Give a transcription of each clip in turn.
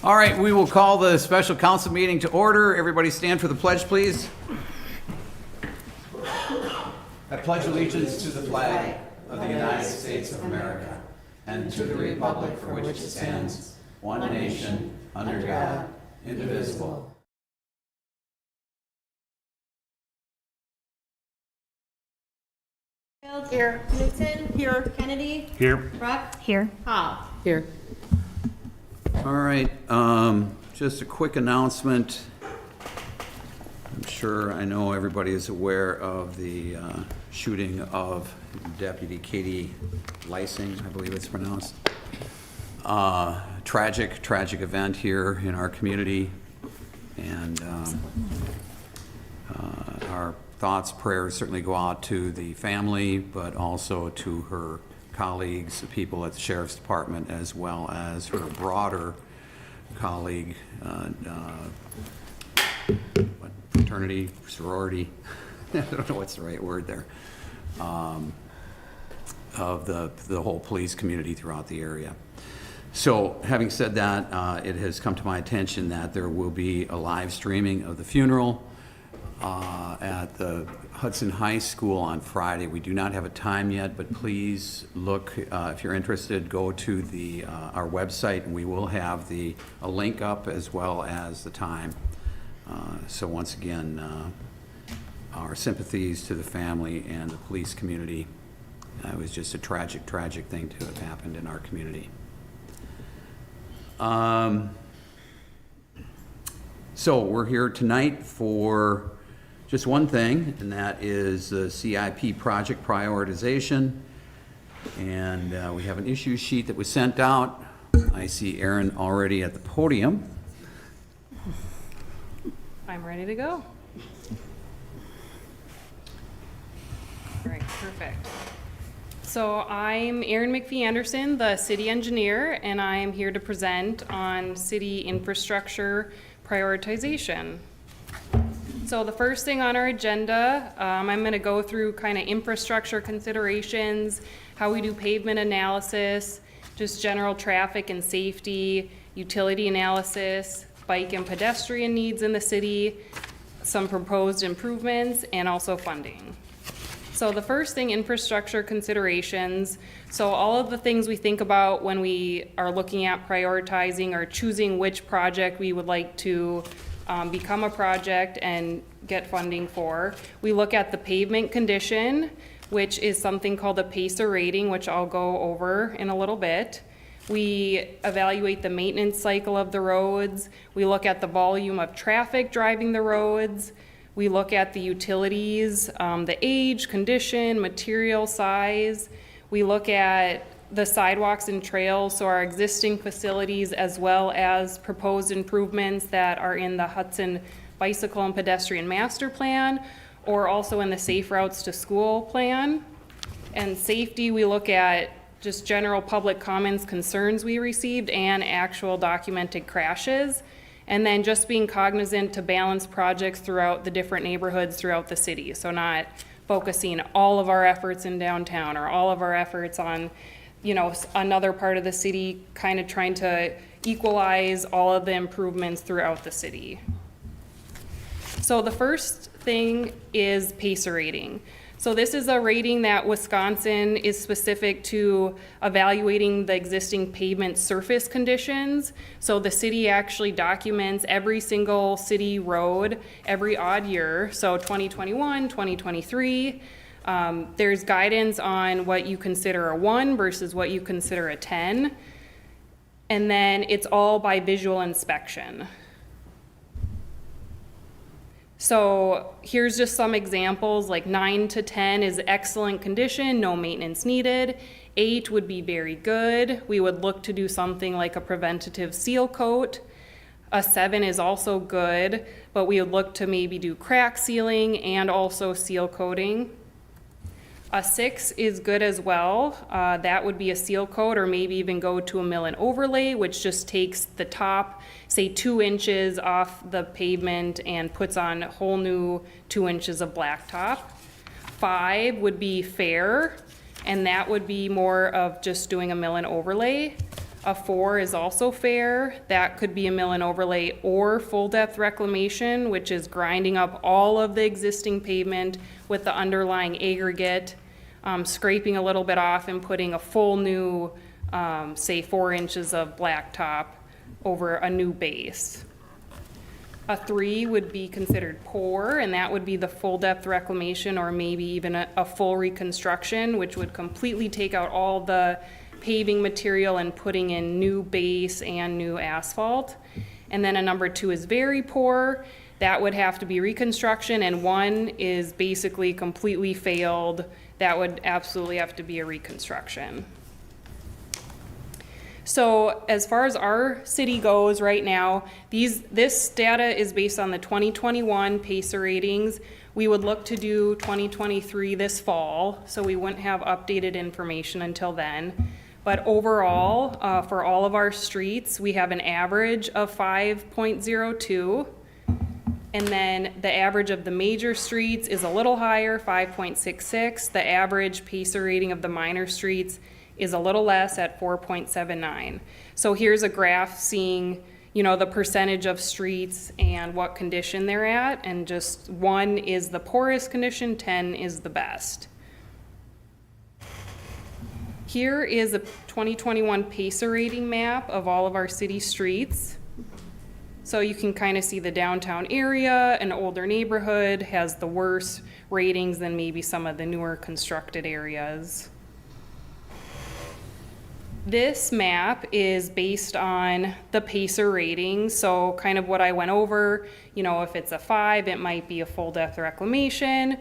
All right, we will call the special council meeting to order. Everybody stand for the pledge, please. I pledge allegiance to the flag of the United States of America and to the republic for which it stands, one nation, under God, indivisible. Here. Newton. Here. Kennedy. Here. Ruck. Here. Hall. Here. All right, just a quick announcement. I know everybody is aware of the shooting of Deputy Katie Lysing, I believe it's pronounced. Tragic event here in our community. And our thoughts, prayers certainly go out to the family, but also to her colleagues, the people at the Sheriff's Department, as well as her broader colleague, fraternity, sorority, I don't know what's the right word there, of the whole police community throughout the area. So having said that, it has come to my attention that there will be a live streaming of the funeral at the Hudson High School on Friday. We do not have a time yet, but please look, if you're interested, go to our website, and we will have a link up as well as the time. So once again, our sympathies to the family and the police community. It was just a tragic thing to have happened in our community. So we're here tonight for just one thing, and that is the CIP project prioritization. And we have an issue sheet that was sent out. I see Aaron already at the podium. I'm ready to go. All right, perfect. So I'm Erin McPhee-Anderson, the city engineer, and I'm here to present on city infrastructure prioritization. So the first thing on our agenda, I'm going to go through kind of infrastructure considerations, how we do pavement analysis, just general traffic and safety, utility analysis, bike and pedestrian needs in the city, some proposed improvements, and also funding. So the first thing, infrastructure considerations. So all of the things we think about when we are looking at prioritizing or choosing which project we would like to become a project and get funding for. We look at the pavement condition, which is something called a PACER rating, which I'll go over in a little bit. We evaluate the maintenance cycle of the roads. We look at the volume of traffic driving the roads. We look at the utilities, the age, condition, material size. We look at the sidewalks and trails, so our existing facilities as well as proposed improvements that are in the Hudson Bicycle and Pedestrian Master Plan, or also in the Safe Routes to School Plan. And safety, we look at just general public comments, concerns we received, and actual documented crashes. And then just being cognizant to balance projects throughout the different neighborhoods throughout the city. So not focusing all of our efforts in downtown or all of our efforts on, another part of the city, kind of trying to equalize all of the improvements throughout the city. So the first thing is PACER rating. So this is a rating that Wisconsin is specific to evaluating the existing pavement surface conditions. So the city actually documents every single city road every odd year. So 2021, 2023. There's guidance on what you consider a 1 versus what you consider a 10. And then it's all by visual inspection. So here's just some examples, like 9 to 10 is excellent condition, no maintenance needed. 8 would be very good. We would look to do something like a preventative seal coat. A 7 is also good, but we would look to maybe do crack sealing and also seal coating. A 6 is good as well. That would be a seal coat, or maybe even go to a mill and overlay, which just takes the top, say 2 inches off the pavement and puts on a whole new 2 inches of blacktop. 5 would be fair, and that would be more of just doing a mill and overlay. A 4 is also fair. That could be a mill and overlay or full depth reclamation, which is grinding up all of the existing pavement with the underlying aggregate, scraping a little bit off and putting a full new, say 4 inches of blacktop over a new base. A 3 would be considered poor, and that would be the full depth reclamation or maybe even a full reconstruction, which would completely take out all the paving material and putting in new base and new asphalt. And then a number 2 is very poor. That would have to be reconstruction, and 1 is basically completely failed. That would absolutely have to be a reconstruction. So as far as our city goes right now, this data is based on the 2021 PACER ratings. We would look to do 2023 this fall, so we wouldn't have updated information until then. But overall, for all of our streets, we have an average of 5.02. And then the average of the major streets is a little higher, 5.66. The average PACER rating of the minor streets is a little less at 4.79. So here's a graph seeing, you know, the percentage of streets and what condition they're at, and just 1 is the poorest condition, 10 is the best. Here is a 2021 PACER rating map of all of our city streets. So you can kind of see the downtown area, an older neighborhood has the worst ratings than maybe some of the newer constructed areas. This map is based on the PACER rating, so kind of what I went over, you know, if it's a 5, it might be a full depth reclamation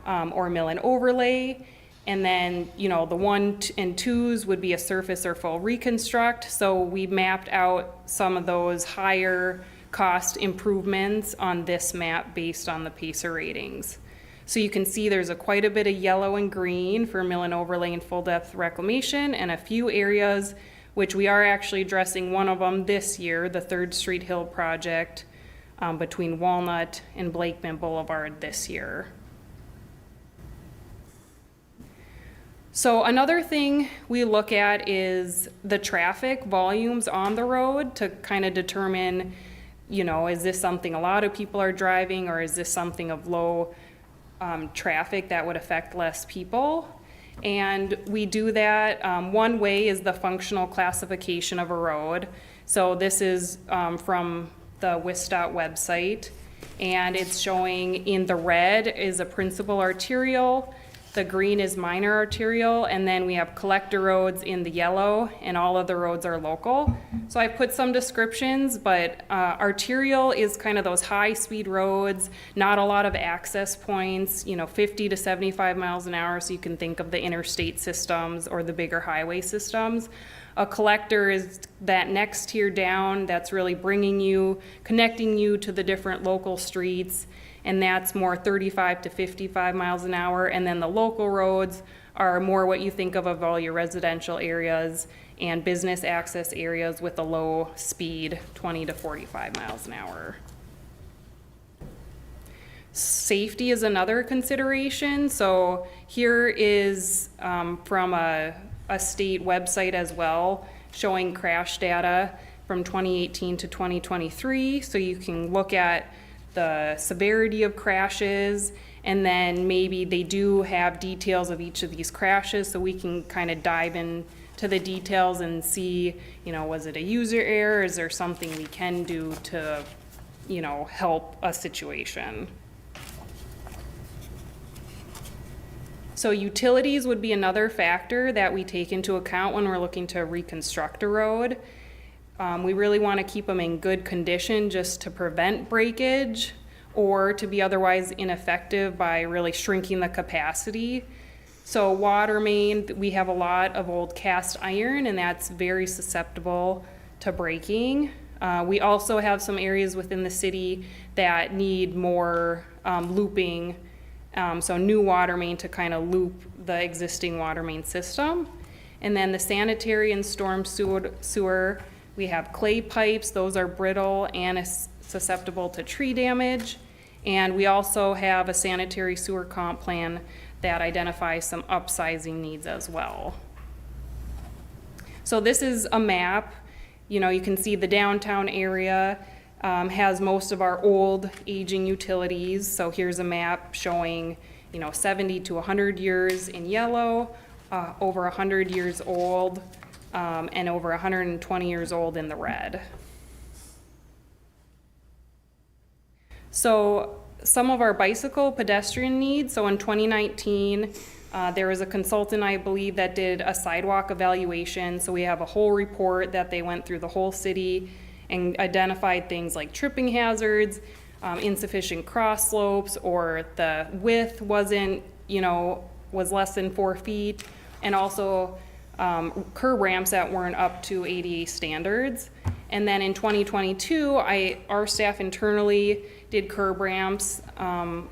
or mill and overlay. And then, you know, the 1 and 2s would be a surface or full reconstruct. So we mapped out some of those higher cost improvements on this map based on the PACER ratings. So you can see there's quite a bit of yellow and green for mill and overlay and full depth reclamation, and a few areas which we are actually addressing one of them this year, the 3rd Street Hill project between Walnut and Blakeman Boulevard this year. So another thing we look at is the traffic volumes on the road to kind of determine, you know, is this something a lot of people are driving, or is this something of low traffic that would affect less people? And we do that, one way is the functional classification of a road. So this is from the WISDOT website, and it's showing in the red is a principal arterial, the green is minor arterial, and then we have collector roads in the yellow, and all of the roads are local. So I put some descriptions, but arterial is kind of those high-speed roads, not a lot of access points, you know, 50 to 75 miles an hour, so you can think of the interstate systems or the bigger highway systems. A collector is that next tier down that's really connecting you to the different local streets, and that's more 35 to 55 miles an hour. And then the local roads are more what you think of all your residential areas and business access areas with a low speed, 20 to 45 miles an hour. Safety is another consideration. So here is from a state website as well, showing crash data from 2018 to 2023. So you can look at the severity of crashes, and then maybe they do have details of each of these crashes, so we can kind of dive into the details and see, you know, was it a user error? Is there something we can do to, you know, help a situation? So utilities would be another factor that we take into account when we're looking to reconstruct a road. We really want to keep them in good condition just to prevent breakage or to be otherwise ineffective by really shrinking the capacity. So water main, we have a lot of old cast iron, and that's very susceptible to breaking. We also have some areas within the city that need more looping, so new water main to kind of loop the existing water main system. And then the sanitary and storm sewer, we have clay pipes, those are brittle and susceptible to tree damage. And we also have a sanitary sewer comp plan that identifies some upsizing needs as well. So this is a map. You can see the downtown area has most of our old aging utilities. So here's a map showing, 70 to 100 years in yellow, over 100 years old, and over 120 years old in the red. So some of our bicycle pedestrian needs. So in 2019, there was a consultant, I believe, that did a sidewalk evaluation. So we have a whole report that they went through the whole city and identified things like tripping hazards, insufficient cross slopes, or the width wasn't, was less than 4 feet, and also curb ramps that weren't up to ADA standards. And then in 2022, our staff internally did curb ramps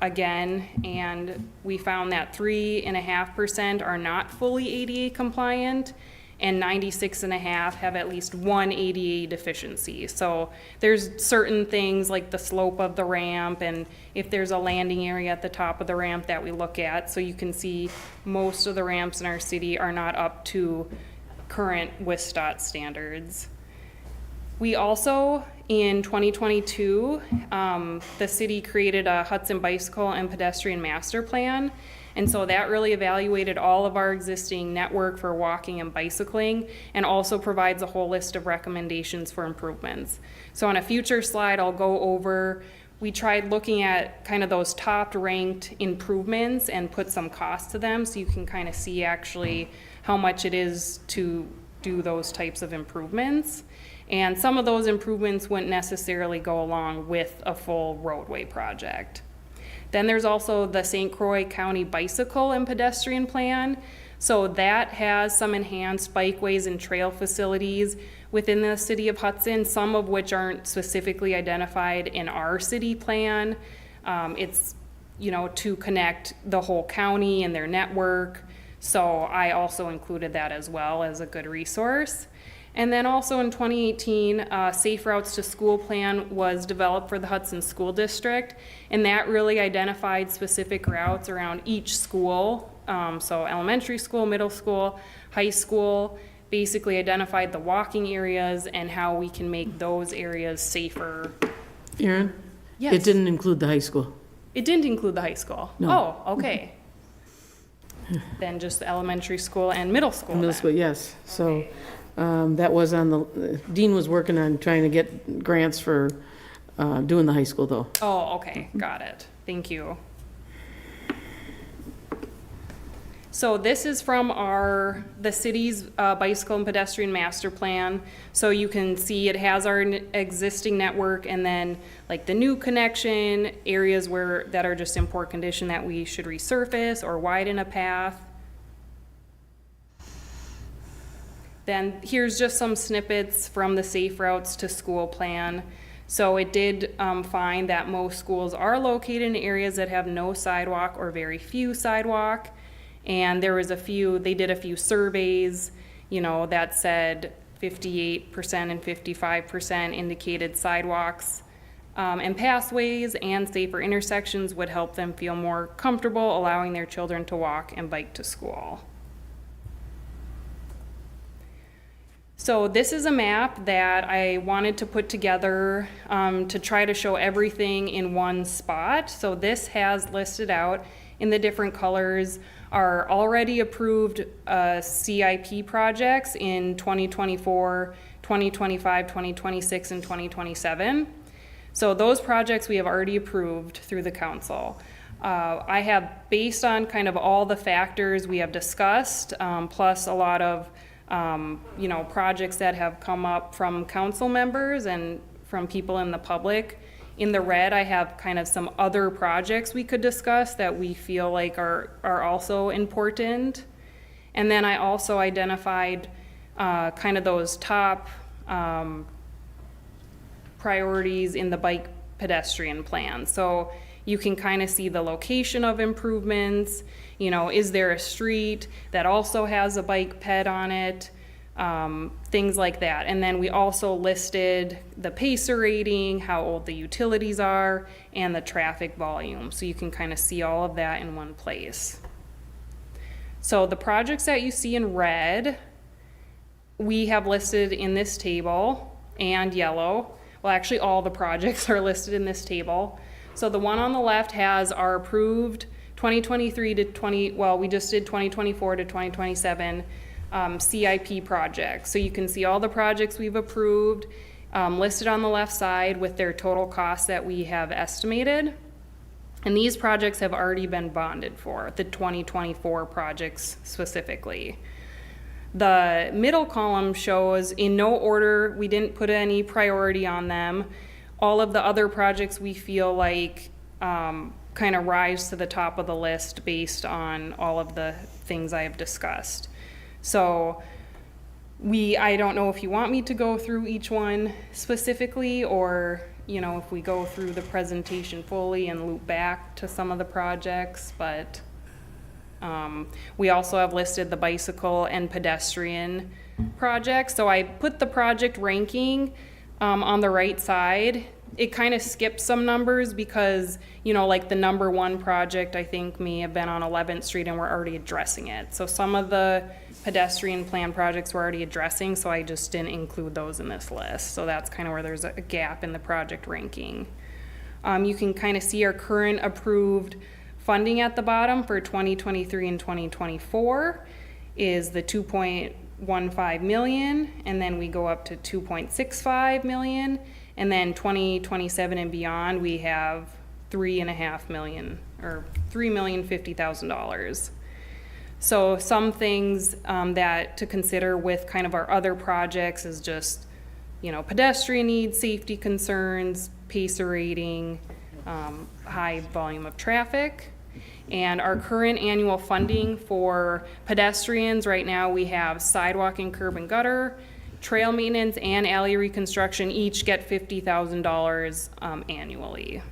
again, and we found that 3.5% are not fully ADA compliant, and 96.5% have at least one ADA deficiency. So there's certain things like the slope of the ramp, and if there's a landing area at the top of the ramp that we look at. So you can see most of the ramps in our city are not up to current WSDOT standards. We also, in 2022, the city created a Hudson Bicycle and Pedestrian Master Plan. And so that really evaluated all of our existing network for walking and bicycling, and also provides a whole list of recommendations for improvements. So on a future slide, I'll go over, we tried looking at kind of those top ranked improvements and put some cost to them, so you can kind of see actually how much it is to do those types of improvements. And some of those improvements wouldn't necessarily go along with a full roadway project. Then there's also the St. Croix County Bicycle and Pedestrian Plan. So that has some enhanced bikeways and trail facilities within the city of Hudson, some of which aren't specifically identified in our city plan. It's, to connect the whole county and their network. So I also included that as well as a good resource. And then also in 2018, Safe Routes to School Plan was developed for the Hudson School District, and that really identified specific routes around each school, so elementary school, middle school, high school, basically identified the walking areas and how we can make those areas safer. Erin? Yes. It didn't include the high school. It didn't include the high school? No. Oh, okay. Then just the elementary school and middle school Middle then. school, yes. So that was on the, Dean was working on trying to get grants for doing the high school, though. Oh, okay, got it. Thank you. So this is from the city's bicycle and pedestrian master plan. So you can see it has our existing network, and then like the new connection areas that are just in poor condition that we should resurface or widen a path. Then here's just some snippets from the Safe Routes to School plan. So it did find that most schools are located in areas that have no sidewalk or very few sidewalk. And there was they did a few surveys, that said 58% and 55% indicated sidewalks and pathways and safer intersections would help them feel more comfortable allowing their children to walk and bike to school. So this is a map that I wanted to put together to try to show everything in one spot. So this has listed out in the different colors our already approved CIP projects in 2024, 2025, 2026, and 2027. So those projects we have already approved through the council. I have, based on kind of all the factors we have discussed, plus a lot of projects that have come up from council members and from people in the public. In the red, I have kind of some other projects we could discuss that we feel like are also important. And then I also identified kind of those top priorities in the bike pedestrian plan. So you can kind of see the location of improvements. Is there a street that also has a bike ped on it? Things like that. And then we also listed the PACER rating, how old the utilities are, and the traffic volume. So you can kind of see all of that in one place. So the projects that you see in red we have listed in this table and yellow, well, actually all the projects are listed in this table. So the one on the left has our approved 2023 to 20, well, we just did 2024 to 2027 CIP projects. So you can see all the projects we've approved listed on the left side with their total costs that we have estimated. And these projects have already been bonded for, the 2024 projects specifically. The middle column shows, in no order, we didn't put any priority on them. All of the other projects we feel like kind of rise to the top of the list based on all of the things I have discussed. So I don't know if you want me to go through each one specifically, or if we go through the presentation fully and loop back to some of the projects, but we also have listed the bicycle and pedestrian projects. So I put the project ranking on the right side. It kind of skips some numbers because, like the number 1 project I think may have been on 11th Street and we're already addressing it. So some of the pedestrian plan projects we're already addressing, so I just didn't include those in this list. So that's kind of where there's a gap in the project ranking. You can kind of see our current approved funding at the bottom for 2023 and 2024 is the 2.15 million, and then we go up to 2.65 million, and then 2027 and beyond we have $3.5 million or $3,050,000. So some things that to consider with kind of our other projects is just, pedestrian needs, safety concerns, pacer rating, high volume of traffic. And our current annual funding for pedestrians, right now we have sidewalk and curb and gutter, trail maintenance and alley reconstruction each get $50,000 annually.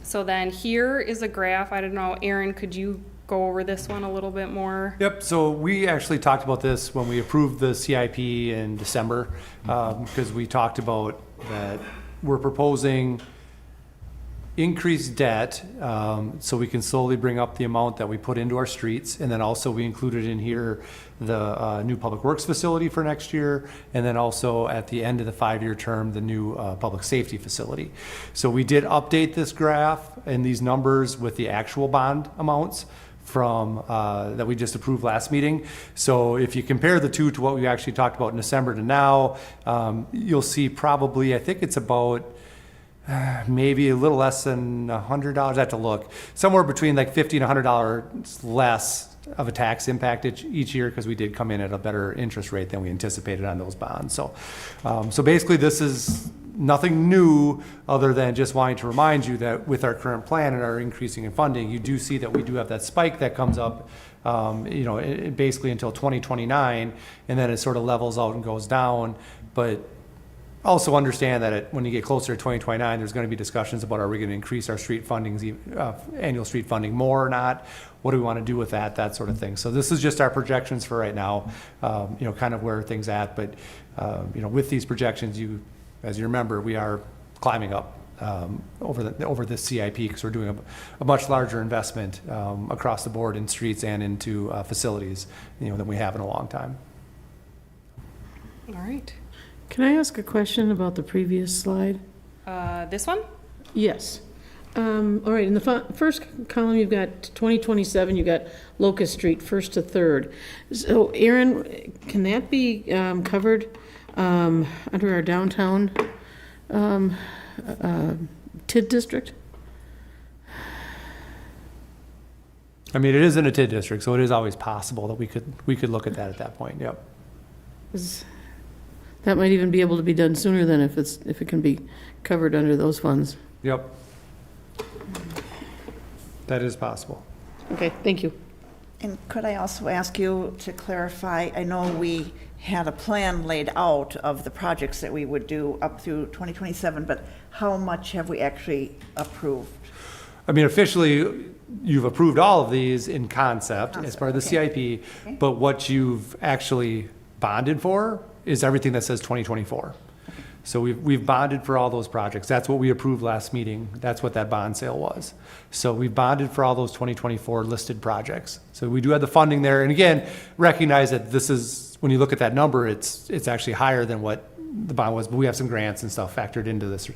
So then here is a graph. I don't know, Aaron, could you go over this one a little bit more? Yep, so we actually talked about this when we approved the CIP in December, because we talked about that we're proposing increased debt, so we can slowly bring up the amount that we put into our streets. And then also we included in here the new public works facility for next year. And then also at the end of the 5-year term, the new public safety facility. So we did update this graph and these numbers with the actual bond amounts from that we just approved last meeting. So if you compare the two to what we actually talked about in December to now, you'll see probably, I think it's about maybe a little less than $100. I have to look. Somewhere between like $50 and $100 less of a tax impact each year, because we did come in at a better interest rate than we anticipated on those bonds. So, so basically this is nothing new other than just wanting to remind you that with our current plan and our increasing in funding, you do see that we do have that spike that comes up, basically until 2029, and then it sort of levels out and goes down. But also understand that when you get closer to 2029, there's going to be discussions about, are we going to increase our street fundings, annual street funding more or not? What do we want to do with that sort of thing. So this is just our projections for right now, kind of where things at. But, with these projections, as you remember, we are climbing up over this CIP, because we're doing a much larger investment across the board in streets and into facilities, than we have in a long time. All right. Can I ask a question about the previous slide? This one? Yes. All right, in the first column, you've got 2027, you've got Locust Street, 1st to 3rd. So Aaron, can that be covered under our downtown TID district? I mean, it is in a TID district, so it is always possible that we could look at that at that point. Yep. That might even be able to be done sooner than if it can be covered under those funds. Yep. That is possible. Okay, thank you. And could I also ask you to clarify, I know we had a plan laid out of the projects that we would do up through 2027, but how much have we actually approved? I mean, officially, you've approved all of these in concept as part of the CIP, but what you've actually bonded for is everything that says 2024. So we've bonded for all those projects. That's what we approved last meeting. That's what that bond sale was. So we've bonded for all those 2024 listed projects. So we do have the funding there. And again, recognize that this is, when you look at that number, it's actually higher than what the bond was, but we have some grants and stuff factored into this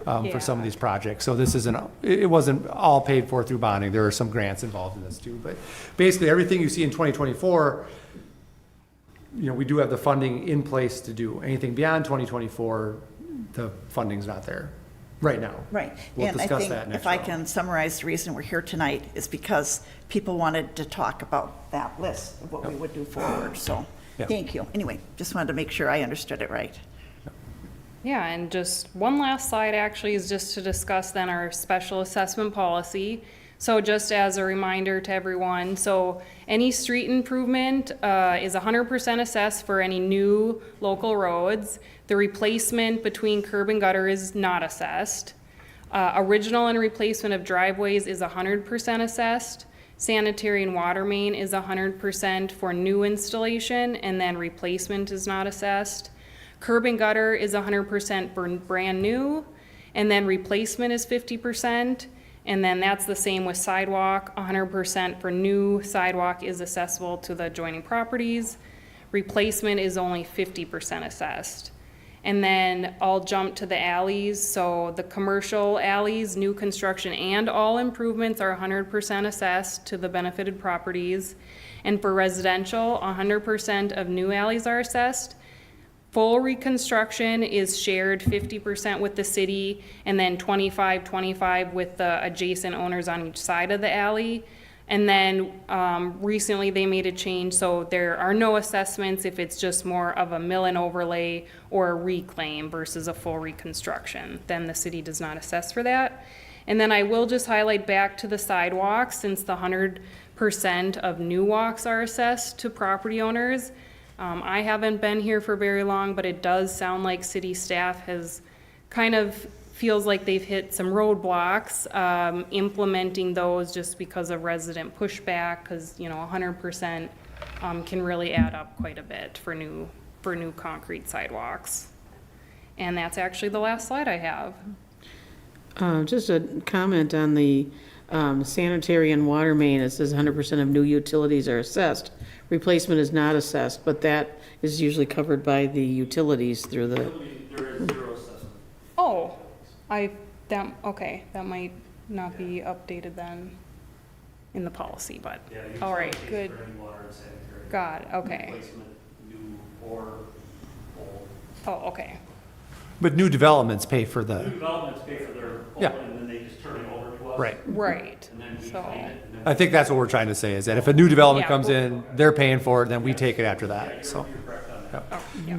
for some of these projects. So this isn't, it wasn't all paid for through bonding. There are some grants involved in this too. But basically, everything you see in 2024, we do have the funding in place to do. Anything beyond 2024, the funding's not there right now. Right. We'll And I discuss think that next if I round. can summarize the reason we're here tonight is because people wanted to talk about that list of what we would do forward. So, Yep. thank you. Anyway, just wanted to make sure I understood it right. Yeah, and just one last slide actually is just to discuss then our special assessment policy. So just as a reminder to everyone, so any street improvement is 100% assessed for any new local roads. The replacement between curb and gutter is not assessed. Original and replacement of driveways is 100% assessed. Sanitary and water main is 100% for new installation, and then replacement is not assessed. Curb and gutter is 100% for brand new, and then replacement is 50%. And then that's the same with sidewalk, 100% for new sidewalk is accessible to the adjoining properties. Replacement is only 50% assessed. And then I'll jump to the alleys. So the commercial alleys, new construction and all improvements are 100% assessed to the benefited properties. And for residential, 100% of new alleys are assessed. Full reconstruction is shared 50% with the city, and then 25 with the adjacent owners on each side of the alley. And then recently they made a change, so there are no assessments if it's just more of a mill and overlay or a reclaim versus a full reconstruction. Then the city does not assess for that. And then I will just highlight back to the sidewalks, since the 100% of new walks are assessed to property owners. I haven't been here for very long, but it does sound like city staff has kind of feels like they've hit some roadblocks implementing those just because of resident pushback, because 100% can really add up quite a bit for new concrete sidewalks. And that's actually the last slide I have. Just a comment on the sanitary and water main. It says 100% of new utilities are assessed. Replacement is not assessed, but that is usually covered by the utilities through the. There is zero assessment. Oh, okay, that might not be updated then in the policy, but, Yeah, all right, utilities good. for any water and sanitary. Got it, okay. Replacement, new or old. Oh, okay, But new developments pay for New the, developments pay for their old, Yeah. and then they just turn it over to us. right. right, And then we so, claim it, and then. I think that's what we're trying to say, is that if a new development Yeah. comes in, they're paying for it, then we take it after Yeah, that, so. you're correct on that. oh, yeah,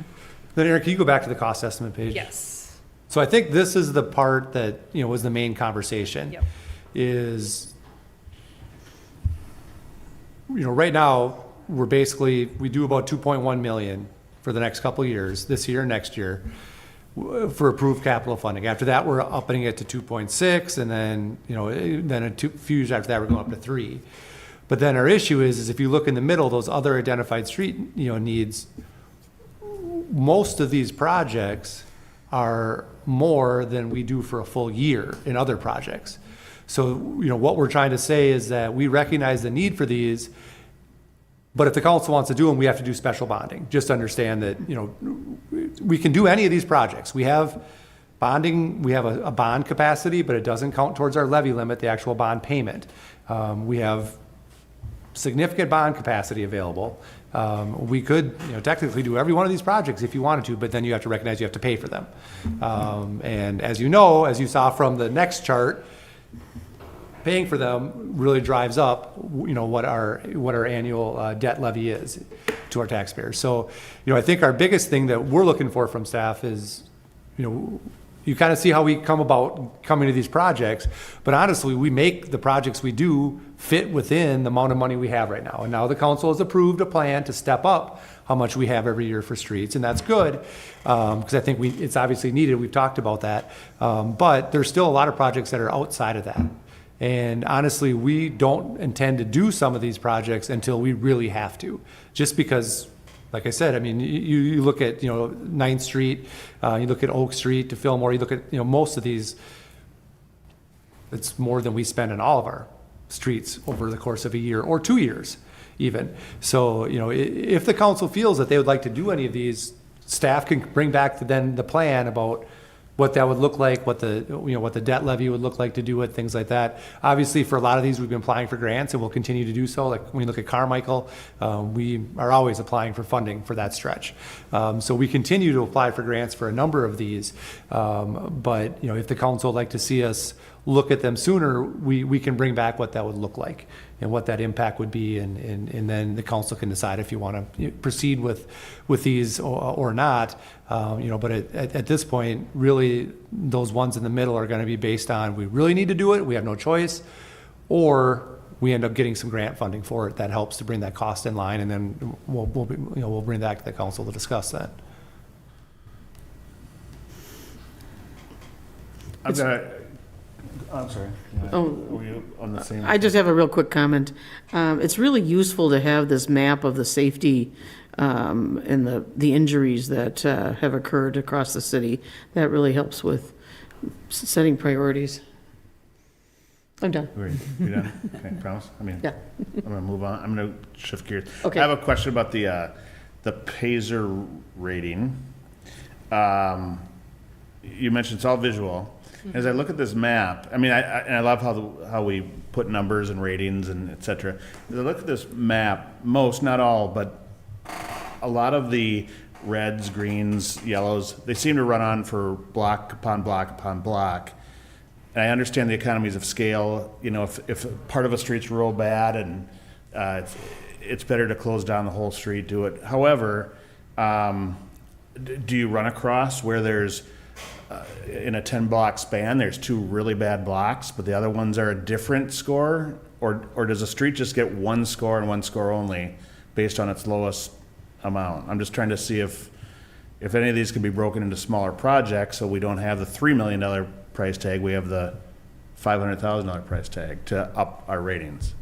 Then Eric, can you go back to the cost estimate page? yes, So I think this is the part that, was the main conversation. Yep. Is, right now, we do about 2.1 million for the next couple of years, this year and next year, for approved capital funding. After that, we're upping it to 2.6, and then, then a few years after that, we're going up to 3. But then our issue is if you look in the middle, those other identified street, needs, most of these projects are more than we do for a full year in other projects. So, what we're trying to say is that we recognize the need for these, but if the council wants to do them, we have to do special bonding. Just understand that, we can do any of these projects. We have bonding, we have a bond capacity, but it doesn't count towards our levy limit, the actual bond payment. We have significant bond capacity available. We could, technically do every one of these projects if you wanted to, but then you have to recognize you have to pay for them. And as as you saw from the next chart, paying for them really drives up, what our annual debt levy is to our taxpayers. So, I think our biggest thing that we're looking for from staff is, you kind of see how we come about coming to these projects, but honestly, we make the projects we do fit within the amount of money we have right now. And now the council has approved a plan to step up how much we have every year for streets, and that's good, because I think it's obviously needed. We've talked about that, but there's still a lot of projects that are outside of that. And honestly, we don't intend to do some of these projects until we really have to, just because like I said, I mean, you look at, 9th Street, you look at Oak Street to Fillmore, you look at, most of these, it's more than we spend on all of our streets over the course of a year or 2 years even. So, if the council feels that they would like to do any of these, staff can bring back then the plan about what that would look like, what the debt levy would look like to do it, things like that. Obviously, for a lot of these, we've been applying for grants and we'll continue to do so. Like when you look at Carmichael, we are always applying for funding for that stretch. So we continue to apply for grants for a number of these. But, if the council would like to see us look at them sooner, we can bring back what that would look like and what that impact would be, and then the council can decide if you want to proceed with these or not. But at this point, really, those ones in the middle are going to be based on, we really need to do it, we have no choice, or we end up getting some grant funding for it that helps to bring that cost in line, and then we'll bring that to the council to discuss that. I'm sorry. Oh. Were you on the same? I just have a real quick comment. It's really useful to have this map of the safety and the injuries that have occurred across the city. That really helps with setting priorities. I'm done. You done? Okay, promise? Yeah. I'm gonna move on. I'm gonna shift gears. Okay. I have a question about the PASER rating. You mentioned it's all visual. As I look at this map, I mean, I love how we put numbers and ratings and et cetera. As I look at this map, most, not all, but a lot of the reds, greens, yellows, they seem to run on for block upon block upon block. And I understand the economies of scale. If part of a street's real bad and it's better to close down the whole street, do it. However, do you run across where there's in a 10-block span, there's 2 really bad blocks, but the other ones are a different score? Or does a street just get 1 score and 1 score only based on its lowest amount? I'm just trying to see if any of these can be broken into smaller projects so we don't have the $3 million price tag, we have the $500,000 price tag to up our ratings.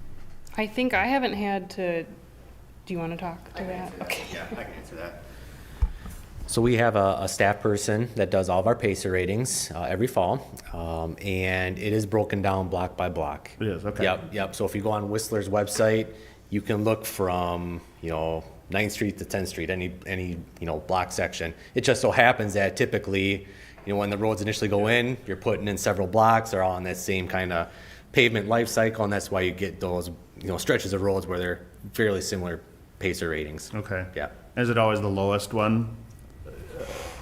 I think I haven't had to, do you want to talk to that? Okay. Yeah, I can answer that. So we have a staff person that does all of our PACER ratings every fall, and it is broken down block by block. It is, okay. Yep. So if you go on Whistler's website, you can look from 9th Street to 10th Street, any block section. It just so happens that typically, when the roads initially go in, you're putting in several blocks. They're all on that same kind of pavement life cycle, and that's why you get those stretches of roads where they're fairly similar PACER ratings. Okay. Yeah. Is it always the lowest one?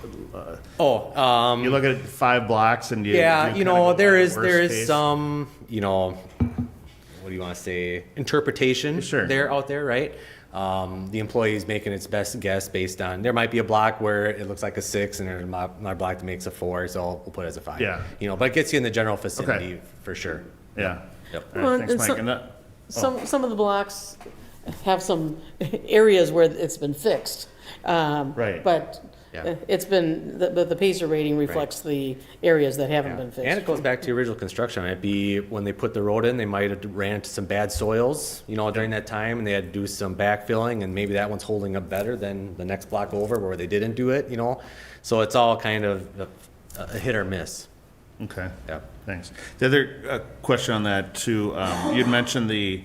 You You look at 5 blocks and you yeah, kinda go there by is worst case? some, what do you want to say, interpretation Sure. out there, right? The employee is making its best guess based on, there might be a block where it looks like a 6 and there's another block that makes a 4, so we'll put it as a 5. Yeah. But it gets you in the general vicinity Okay. for sure. Yeah. Yep. All Well, right, thanks, and Mike. so- And that, Some of the blocks have some areas where it's been fixed. Right. But Yeah. it's been, the PACER rating reflects the areas that haven't been And fixed. it goes back to the original construction. It'd be when they put the road in, they might have ran into some bad soils, during that time, and they had to do some backfilling, and maybe that one's holding up better than the next block over where they didn't do it, So it's all kind of a hit or miss. okay. Yeah. Thanks. The other question on that too, you'd mentioned the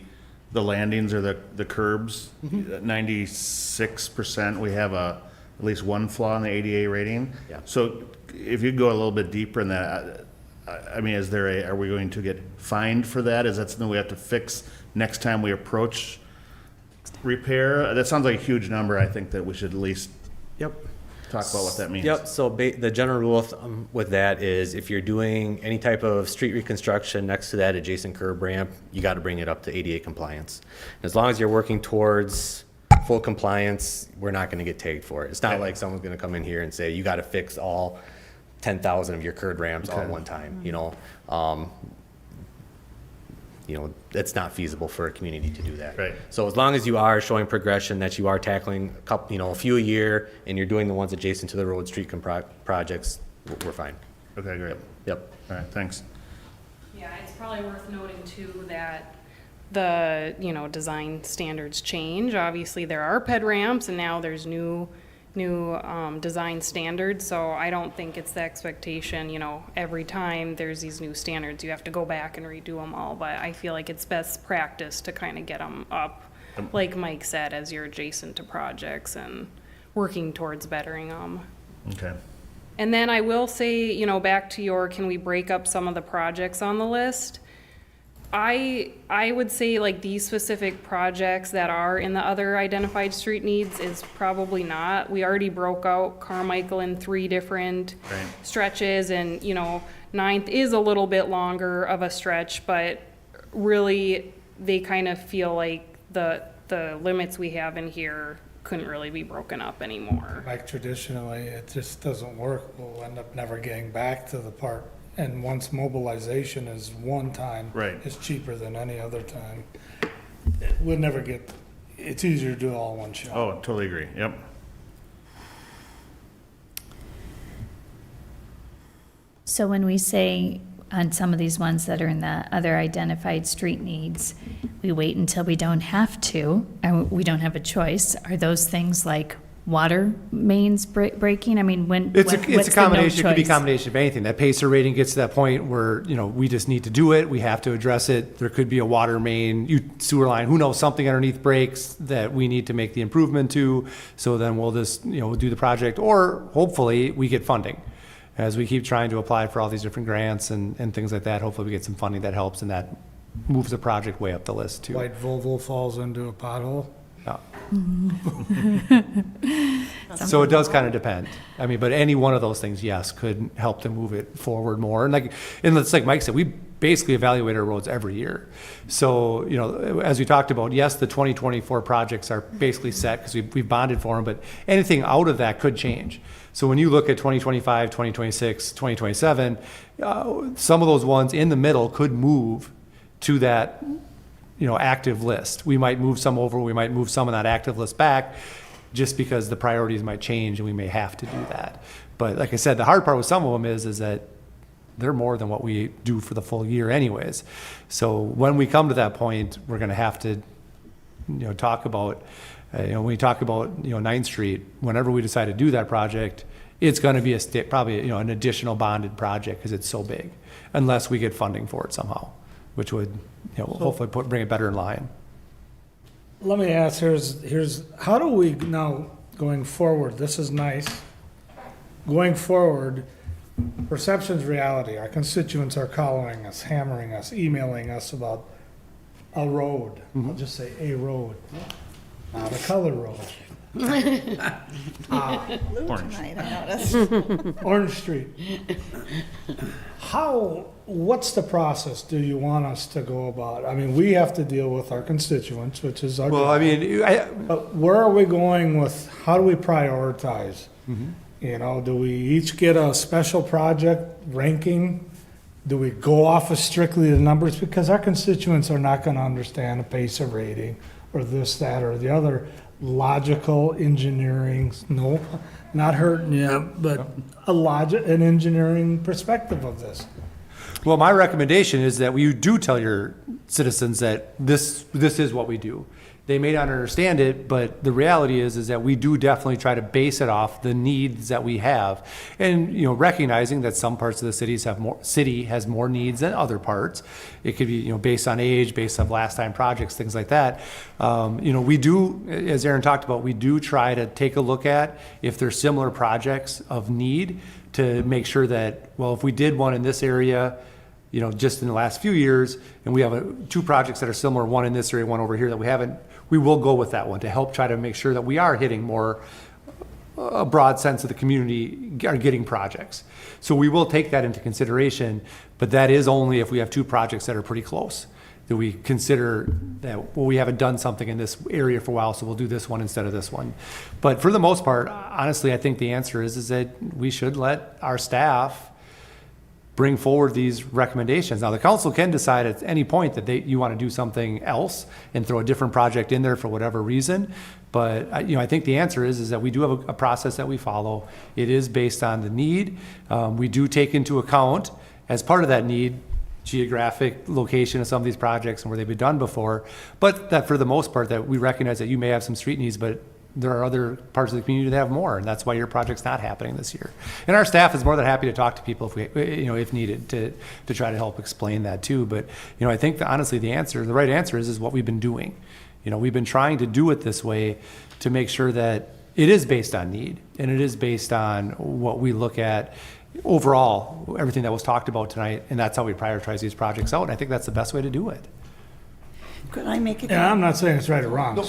landings or the curbs. 96%, we have at least one flaw in the ADA rating. Yeah. So if you go a little bit deeper in that, I mean, are we going to get fined for that? Is that something we have to fix next time we approach repair? That sounds like a huge number. I think that we should at least Yep. talk about what that means. Yep, so the general rule with that is if you're doing any type of street reconstruction next to that adjacent curb ramp, you got to bring it up to ADA compliance. As long as you're working towards full compliance, we're not going to get tagged for it. It's not Okay. like someone's going to come in here and say, you got to fix all 10,000 of your curb ramps all at Okay. one time, it's not feasible for a community to do that. Right. So as long as you are showing progression, that you are tackling a couple, a few a year, and you're doing the ones adjacent to the road street projects, we're fine. Okay, great. Yep. All right, thanks. Yeah, it's probably worth noting too that design standards change. Obviously, there are ped ramps, and now there's new design standards, so I don't think it's the expectation, every time there's these new standards, you have to go back and redo them all, but I feel like it's best practice to kind of get them up, like Mike said, as you're adjacent to projects and working towards bettering them. Okay. And then I will say, back to can we break up some of the projects on the list? I would say like these specific projects that are in the other identified street needs is probably not. We already broke out Carmichael in 3 different Right. stretches, and, 9th is a little bit longer of a stretch, but really they kind of feel like the limits we have in here couldn't really be broken up anymore. Like traditionally, it just doesn't work. We'll end up never getting back to the part. And once mobilization is one time, Right. it's cheaper than any other time. We'll never get, it's easier to do it all in one shot. Oh, totally agree. Yep. So when we say on some of these ones that are in the other identified street needs, we wait until we don't have to, and we don't have a choice, are those things like water mains breaking? I mean, It's a what's the no combination, it could be a choice? combination of anything. That pacer rating gets to that point where, we just need to do it, we have to address it. There could be a water main, sewer line, who knows, something underneath breaks that we need to make the improvement to. So then we'll just, do the project, or hopefully we get funding. As we keep trying to apply for all these different grants and things like that, hopefully we get some funding that helps, and that moves the project way up the list too. White Volvo falls into a pothole. Yeah. So it does kind of depend. I mean, but any one of those things, yes, could help to move it forward more. And it's like Mike said, we basically evaluate our roads every year. So, as we talked about, yes, the 2024 projects are basically set because we've bonded for them, but anything out of that could change. So when you look at 2025, 2026, 2027, some of those ones in the middle could move to that active list. We might move some over, we might move some of that active list back, just because the priorities might change and we may have to do that. But like I said, the hard part with some of them is that they're more than what we do for the full year anyways. So when we come to that point, we're gonna have to, talk about, when we talk about, 9th Street, whenever we decide to do that project, it's gonna be probably, an additional bonded project because it's so big, unless we get funding for it somehow, which would, hopefully bring it better in line. Let me ask, here's, how do we now, going forward, this is nice. Going forward, perception's reality. Our constituents are calling us, hammering us, emailing us about a road. I'll just say a road, not a color road. Blue tonight, I noticed. Orange Street. What's the process do you want us to go about? I mean, we have to deal with our constituents, which is our Well, job. I mean, But where are we going with, how do we prioritize? Do we each get a special project ranking? Do we go off of strictly the numbers? Because our constituents are not gonna understand a pace of rating or this, that, or the other logical engineering, no, not hurting you, but an engineering perspective of this. well, my recommendation is that you do tell your citizens that this is what we do. They may not understand it, but the reality is that we do definitely try to base it off the needs that we have. And, recognizing that some parts of the city has more needs than other parts. It could be, based on age, based on last time projects, things like that. We do, as Aaron talked about, we do try to take a look at if there's similar projects of need to make sure that, well, if we did one in this area, just in the last few years, and we have 2 projects that are similar, one in this area, one over here that we haven't, we will go with that one to help try to make sure that we are hitting more, a broad sense of the community are getting projects. So we will take that into consideration, but that is only if we have 2 projects that are pretty close, that we consider that, well, we haven't done something in this area for a while, so we'll do this one instead of this one. But for the most part, honestly, I think the answer is that we should let our staff bring forward these recommendations. Now, the council can decide at any point that you want to do something else and throw a different project in there for whatever reason. But, I think the answer is that we do have a process that we follow. It is based on the need. We do take into account, as part of that need, geographic location of some of these projects and where they've been done before, but that for the most part, that we recognize that you may have some street needs, but there are other parts of the community that have more, and that's why your project's not happening this year. And our staff is more than happy to talk to people if we, if needed, to try to help explain that too. But, I think that honestly, the right answer is what we've been doing. We've been trying to do it this way to make sure that it is based on need, and it is based on what we look at overall, everything that was talked about tonight, and that's how we prioritize these projects out. And I think that's the best way to do it. Could I make a And I'm not saying it's right or wrong.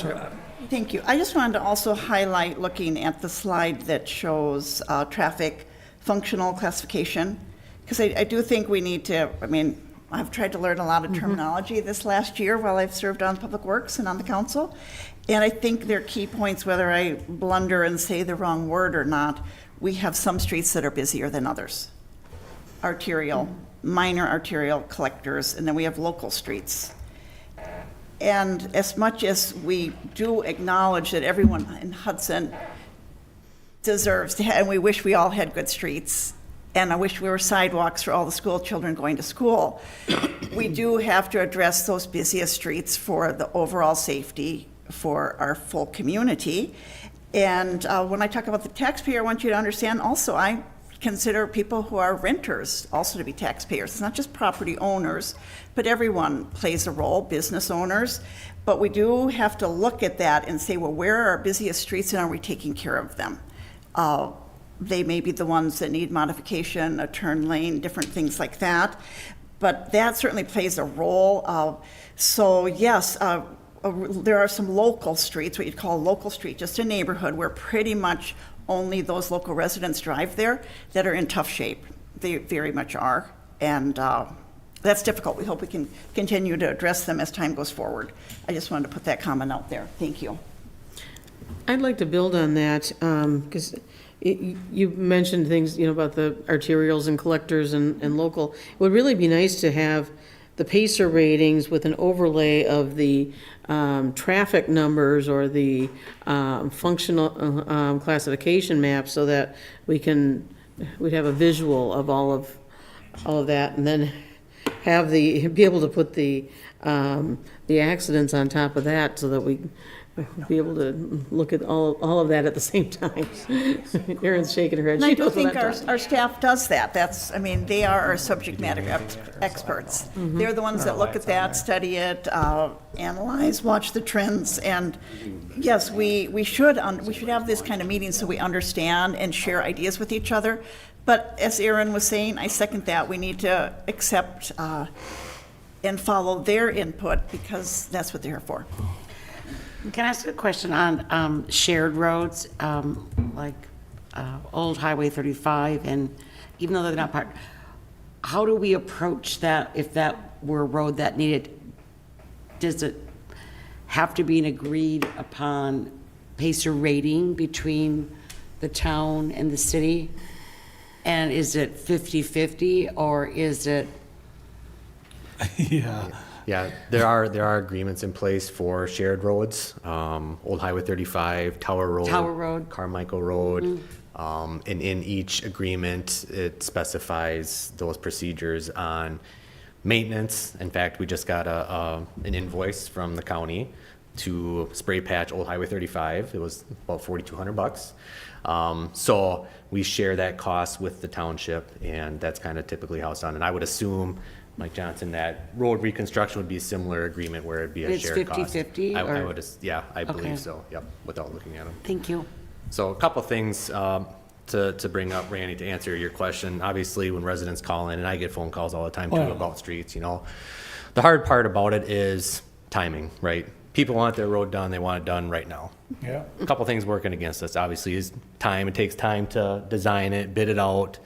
Thank you. I just wanted to also highlight, looking at the slide that shows traffic functional classification, because I do think we need to, I've tried to learn a lot of terminology this last year while I've served on Public Works and on the council, and I think there are key points, whether I blunder and say the wrong word or not. We have some streets that are busier than others. Arterial, minor arterial collectors, and then we have local streets. And as much as we do acknowledge that everyone in Hudson deserves to have, and we wish we all had good streets, and I wish we were sidewalks for all the school children going to school, we do have to address those busiest streets for the overall safety for our full community. And when I talk about the taxpayer, I want you to understand also, I consider people who are renters also to be taxpayers. It's not just property owners, but everyone plays a role, business owners. But we do have to look at that and say, well, where are our busiest streets and are we taking care of them? They may be the ones that need modification, a turn lane, different things like that. But that certainly plays a role. So yes, there are some local streets, what you'd call a local street, just a neighborhood where pretty much only those local residents drive there, that are in tough shape. They very much are. And that's difficult. We hope we can continue to address them as time goes forward. I just wanted to put that comment out there. Thank you. I'd like to build on that, because you mentioned things, about the arterials and collectors and local. It would really be nice to have the PACER ratings with an overlay of the traffic numbers or the functional classification map, so that we'd have a visual of all of that, and then be able to put the accidents on top of that, so that we be able to look at all of that at the same time. Erin's shaking her head. And I She do knows what think I'm talking our staff does that. They are our subject matter experts. They're the ones that look at that, study it, analyze, watch the trends. And yes, we should have this kind of meeting so we understand and share ideas with each other. But as Erin was saying, I second that. We need to accept and follow their input, because that's what they're here for. Can I ask a question on shared roads, like Old Highway 35, and even though they're not part, how do we approach that if that were a road that needed, does it have to be an agreed upon PACER rating between the town and the city? And is it 50-50 or is it? Yeah, there are agreements in place for shared roads, Old Highway 35, Tower Road. Carmichael Road. And in each agreement, it specifies those procedures on maintenance. In fact, we just got an invoice from the county to spray patch Old Highway 35. It was about $4,200. So we share that cost with the township, and that's kind of typically how it's done. And I would assume, Mike Johnson, that road reconstruction would be a similar agreement where it'd be a shared cost. It's 50-50? I would, yeah, I Okay. believe so, yep, without looking at them. Thank you. So a couple things to bring up, Randy, to answer your question. Obviously, when residents call in, and I get phone calls all the time too about streets, the hard part about it is timing, right? People want their road done, they want it done right now. Yeah. A couple things working against us, obviously, is time. It takes time to design it, bid it out,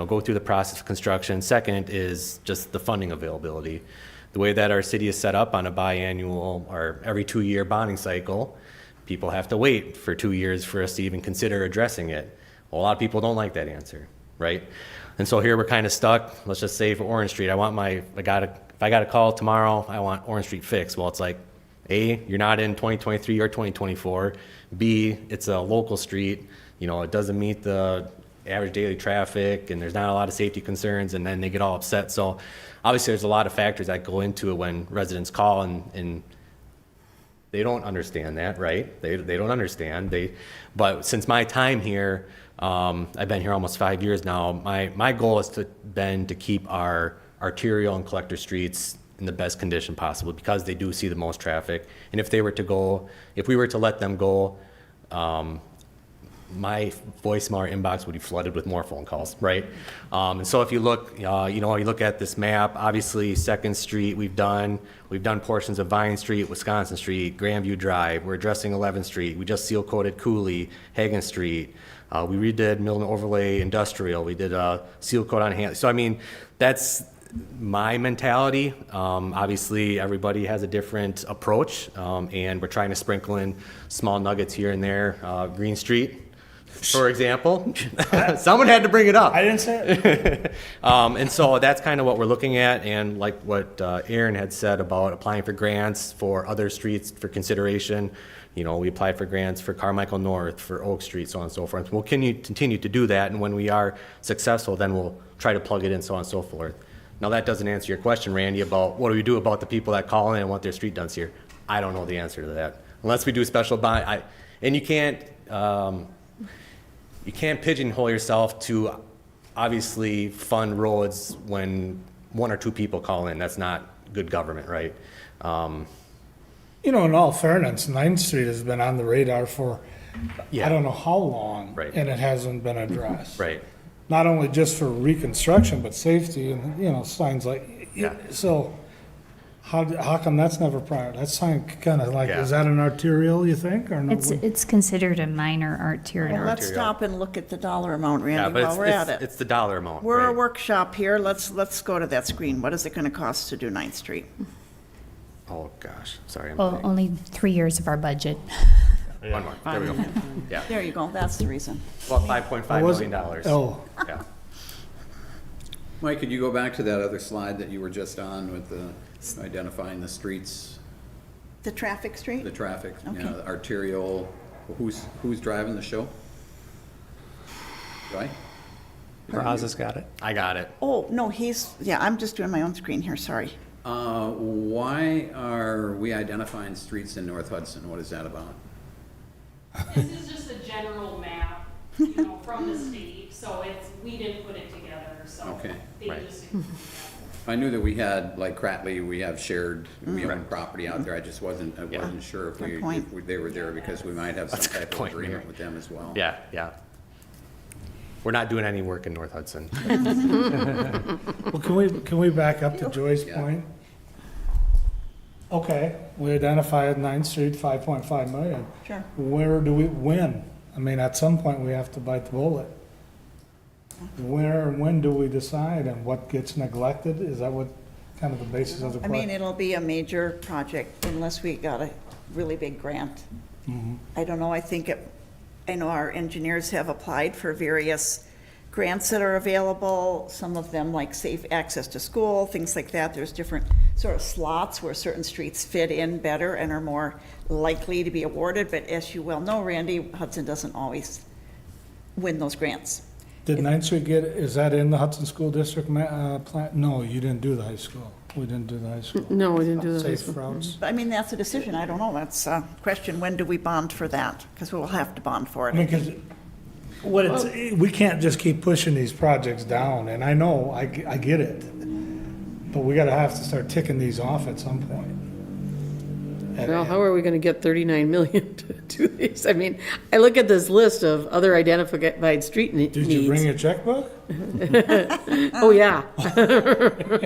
go through the process of construction. Second is just the funding availability. The way that our city is set up on a biannual or every 2-year bonding cycle, people have to wait for 2 years for us to even consider addressing it. Well, a lot of people don't like that answer, right? And so here we're kind of stuck. Let's just say for Orange Street, if I got a call tomorrow, I want Orange Street fixed. Well, it's like, A, you're not in 2023 or 2024. B, it's a local street. It doesn't meet the average daily traffic and there's not a lot of safety concerns, and then they get all upset. So obviously there's a lot of factors that go into it when residents call, and they don't understand that, right? They don't understand. But since my time here, I've been here almost 5 years now, my goal has been to keep our arterial and collector streets in the best condition possible, because they do see the most traffic. And if we were to let them go, my voicemail or inbox would be flooded with more phone calls, right? And so if you look, you look at this map, obviously Second Street, we've done portions of Vine Street, Wisconsin Street, Grandview Drive, we're addressing 11th Street, we just seal coated Cooley, Hagan Street, we redid Milton Overlay Industrial, we did a seal coat on hand. So I mean, that's my mentality. Obviously everybody has a different approach, and we're trying to sprinkle in small nuggets here and there. Green Street, for example. Someone had to bring it up. I didn't say it. And so that's kind of what we're looking at, and like what Aaron had said about applying for grants for other streets for consideration. We applied for grants for Carmichael North, for Oak Street, so on and so forth. We'll continue to do that, and when we are successful, then we'll try to plug it in, so on and so forth. Now, that doesn't answer your question, Randy, about what do we do about the people that call in and want their street done here. I don't know the answer to that. Unless we do special bond, and you can't pigeonhole yourself to obviously fund roads when one or two people call in. That's not good government, right? In all fairness, 9th Street has been on the radar for, I don't know how long. Right. And it hasn't been addressed. Right. Not only just for reconstruction, but safety and, signs like, Yeah. so how come that's never prior? That sign kind of like, Yeah. is that an arterial, you think, or no? It's considered a minor arterial. Well, let's stop and look at the dollar amount, Randy, but while we're at it. it's the dollar amount. We're a right? workshop here, let's go to that screen. What is it gonna cost to do 9th Street? Oh, gosh, sorry. Well, only 3 years of our budget. One more, there we go. Yeah, There you go, that's the reason. about $5.5 Was million. it? Oh, Yeah. Mike, could you go back to that other slide that you were just on with the identifying the streets, The traffic street? the traffic, Okay. the arterial, who's driving the show? Right? Raz has got it. I got it. Oh, no, I'm just doing my own screen here, sorry. Why are we identifying streets in North Hudson? What is that about? This is just a general map, from the state, so we didn't put it together, so Okay. they Right. just. I knew that we had, like Cratley, we have shared, we own property out there. I just wasn't sure if Good point. they were there because we might have some That's a good type of point, agreement Mayor. with them as well. Yeah. We're not doing any work in North Hudson. well, can we back up to Joy's Yeah. point? Okay, we identified 9th Street, 5.5 million. Sure. Where do we, when? I mean, at some point, we have to bite the bullet. Where and when do we decide, and what gets neglected? Is that what, kind of the basis of the I mean, question? it'll be a major project unless we got a really big grant. I don't know, I know our engineers have applied for various grants that are available, some of them like safe access to school, things like that. There's different sort of slots where certain streets fit in better and are more likely to be awarded, but as you well know, Randy, Hudson doesn't always win those grants. Did 9th Street is that in the Hudson School District plan? No, you didn't do the high school. We didn't do the high school. No, we didn't do that. Safe routes. But I mean, that's a decision, I don't know, that's a question, when do we bond for that? Because we'll have to bond for I mean, it. because we can't just keep pushing these projects down, and I know, I get it. But we gotta have to start ticking these off at some point. Well, how are we gonna get 39 million to do these? I mean, I look at this list of other identified street needs. Did you bring a checkbook? Oh, yeah.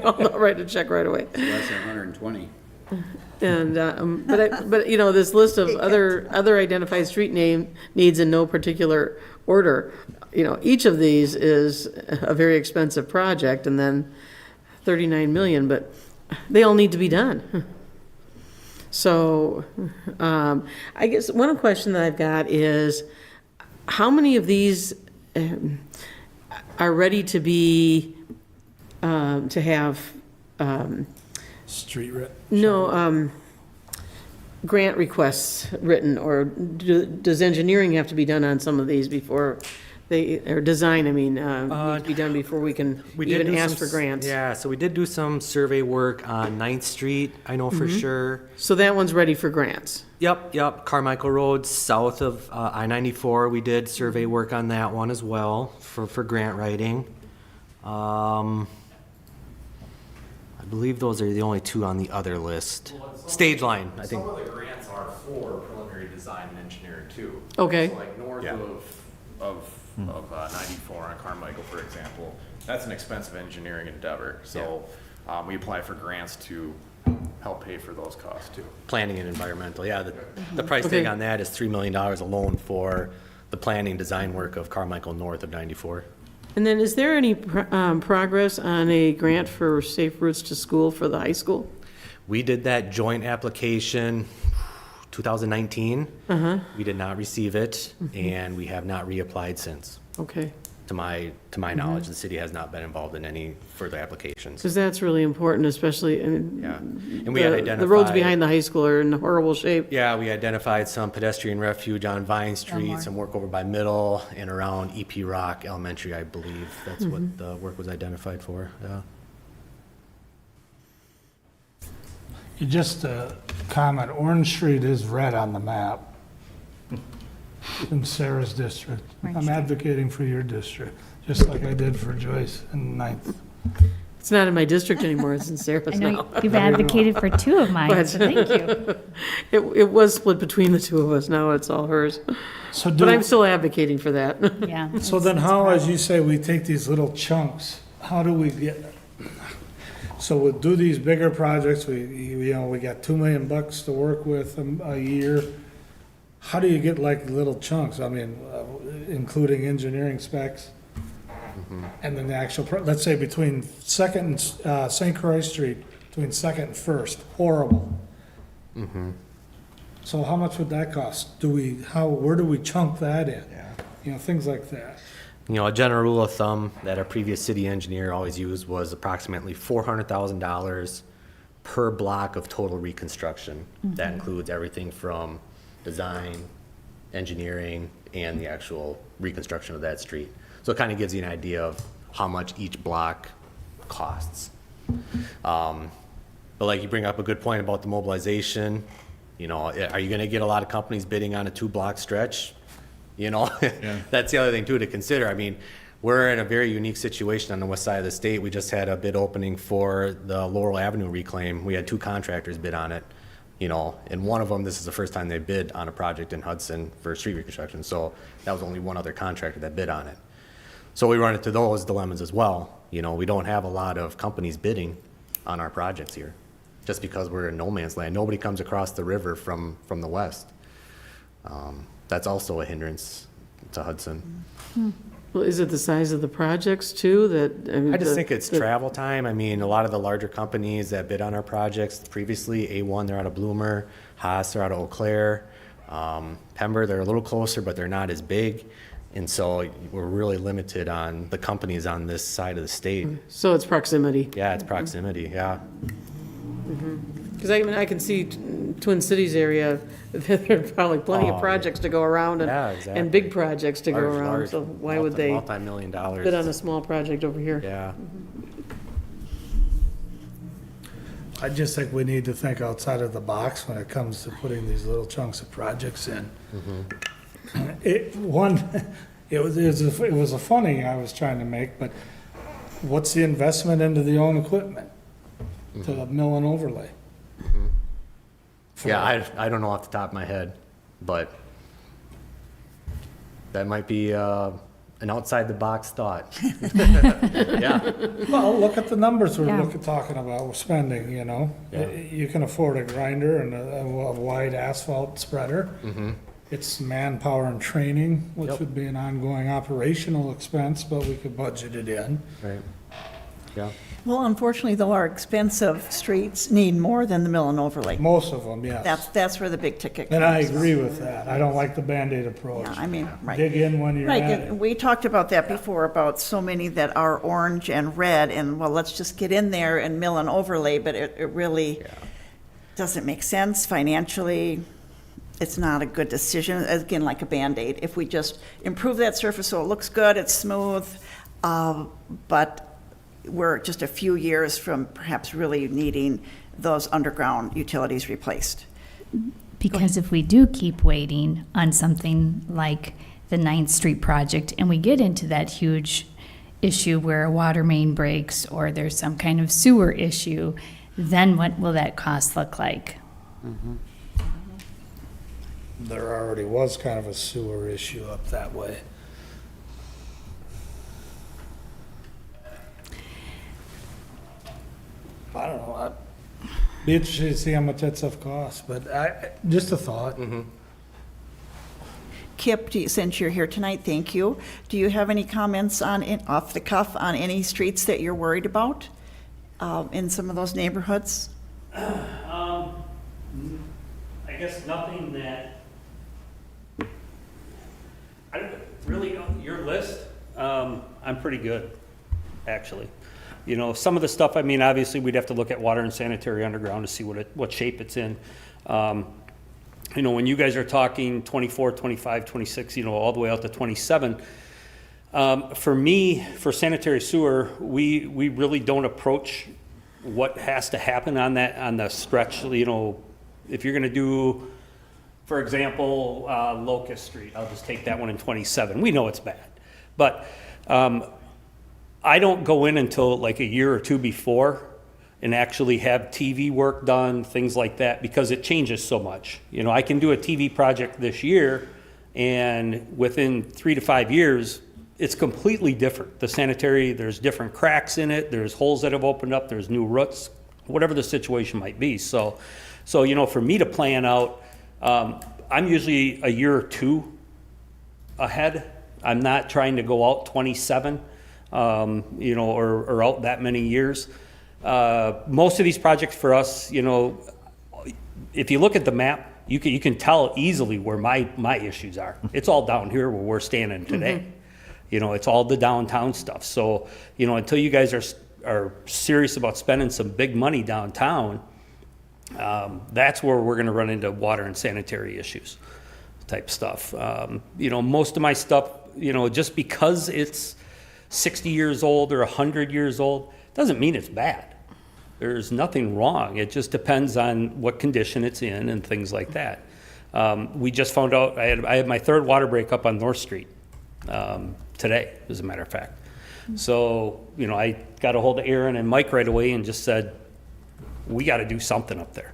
I'll write a check right away. Less than 120. And, but this list of other identified street needs in no particular order, each of these is a very expensive project, and then 39 million, but they all need to be done. So, I guess one question that I've got is, how many of these are ready to be, to have, Street writ. no, grant requests written, or does engineering have to be done on some of these before or design, I mean, need to be done before we can even ask for grants? Yeah, so we did do some survey work on 9th Street, I know for sure. So that one's ready for grants? Yep. Carmichael Road, south of I-94, we did survey work on that one as well for grant writing. I believe those are the only two on the other list. Stage line, I think. Some of the grants are for preliminary design and engineering too. Okay. So like north Yeah. of 94 on Carmichael, for example, that's an expensive engineering endeavor. So we apply for grants to help pay for those costs too. Planning and environmental, yeah. The price tag on that is $3 million alone for the planning design work of Carmichael north of 94. And then is there any progress on a grant for safe routes to school for the high school? We did that joint application 2019. We did not receive it, and we have not reapplied since. Okay. To my knowledge, the city has not been involved in any further applications. Because that's really important, especially, I mean, Yeah, and we had identified the roads behind the high school are in horrible shape. Yeah, we identified some pedestrian refuge on Vine Street, some work over by Middle and around EP Rock Elementary, I believe. That's what the work was identified for. Yeah. Just a comment, Orange Street is red on the map in Sarah's district. I'm advocating for your district, just like I did for Joyce in Ninth. It's not in my district anymore, it's in I Sarah's know now. you've advocated for two of mine, so thank you. It was split between the two of us, now it's all hers. So But I'm still advocating for that. Yeah. So then how, as you say, we take these little chunks, how do we get, so we'll do these bigger projects, we got $2 million to work with a year. How do you get like little chunks? I mean, including engineering specs? And then the actual, let's say between Second and St. Croix Street, between Second and First, horrible. So how much would that cost? Where do we chunk that in? Things like that. A general rule of thumb that our previous city engineer always used was approximately $400,000 per block of total reconstruction. That includes everything from design, engineering, and the actual reconstruction of that street. So it kind of gives you an idea of how much each block costs. But like you bring up a good point about the mobilization, are you gonna get a lot of companies bidding on a 2-block stretch? That's the other thing too to consider. I mean, we're in a very unique situation on the west side of the state. We just had a bid opening for the Laurel Avenue reclaim. We had 2 contractors bid on it. And one of them, this is the first time they bid on a project in Hudson for street reconstruction. So that was only one other contractor that bid on it. So we run into those dilemmas as well. We don't have a lot of companies bidding on our projects here, just because we're in no man's land. Nobody comes across the river from the west. That's also a hindrance to Hudson. Well, is it the size of the projects too, I just think it's travel time. I mean, a lot of the larger companies that bid on our projects previously, A1, they're out of Bloomer, Haas, they're out of Eau Claire, Pember, they're a little closer, but they're not as big. And so we're really limited on the companies on this side of the state. So it's proximity. Yeah, it's proximity, yeah. Because I can see Twin Cities area, there are probably plenty of projects to go around Yeah, and exactly. big projects to go around. Large, So why would they multi-million dollars. bid on a small project over here? Yeah. I just think we need to think outside of the box when it comes to putting these little chunks of projects in. It was a funny I was trying to make, but what's the investment into the own equipment to the mill and overlay? Yeah, I don't know off the top of my head, but that might be an outside the box thought. Yeah. Well, look at the numbers we're Yeah. talking about, we're spending, Yeah. You can afford a grinder and a wide asphalt spreader. It's manpower and training, which Yep. would be an ongoing operational expense, but we could budget it in. Right. Yeah. Well, unfortunately, though, our expensive streets need more than the mill and overlay. Most of them, yes. That's where the big ticket comes. And I agree with that. I don't like the Band-Aid approach. Yeah, I mean, right. Dig in when you're Right, at it. and we talked about that before, about so many that are orange and red, and, well, let's just get in there and mill and overlay, but it really doesn't make sense financially. it's not a good decision, again, like a Band-Aid. If we just improve that surface so it looks good, it's smooth, but we're just a few years from perhaps really needing those underground utilities replaced. Because if we do keep waiting on something like the 9th Street project and we get into that huge issue where a water main breaks or there's some kind of sewer issue, then what will that cost look like? There already was kind of a sewer issue up that way. I don't know, I'd be interested to see how much that stuff costs, but just a thought. Kip, since you're here tonight, thank you. Do you have any comments off the cuff on any streets that you're worried about in some of those neighborhoods? I guess nothing that, really, your list, I'm pretty good, actually. You know, some of the stuff, I mean, obviously, we'd have to look at water and sanitary underground to see what shape it's in. You know, when you guys are talking 24, 25, 26, you know, all the way out to 27, for me, for sanitary sewer, we really don't approach what has to happen on the stretch. You know, if you're gonna do, for example, Locust Street, I'll just take that one in 27. We know it's bad, but I don't go in until like a year or two before and actually have TV work done, things like that, because it changes so much. You know, I can do a TV project this year, and within 3 to 5 years, it's completely different. The sanitary, there's different cracks in it, there's holes that have opened up, there's new roots, whatever the situation might be. So you know, for me to plan out, I'm usually a year or two ahead. I'm not trying to go out 27, you know, or out that many years. Most of these projects for us, you know, if you look at the map, you can tell easily where my issues are. It's all down here where we're standing today. You know, it's all the downtown stuff. So, you know, until you guys are serious about spending some big money downtown, that's where we're going to run into water and sanitary issues type stuff. You know, most of my stuff, you know, just because it's 60 years old or 100 years old, doesn't mean it's bad. There's nothing wrong. It just depends on what condition it's in and things like that. We just found out, I had my third water break up on North Street today, as a matter of fact. So, you know, I got a hold of Aaron and Mike right away and just said, we got to do something up there.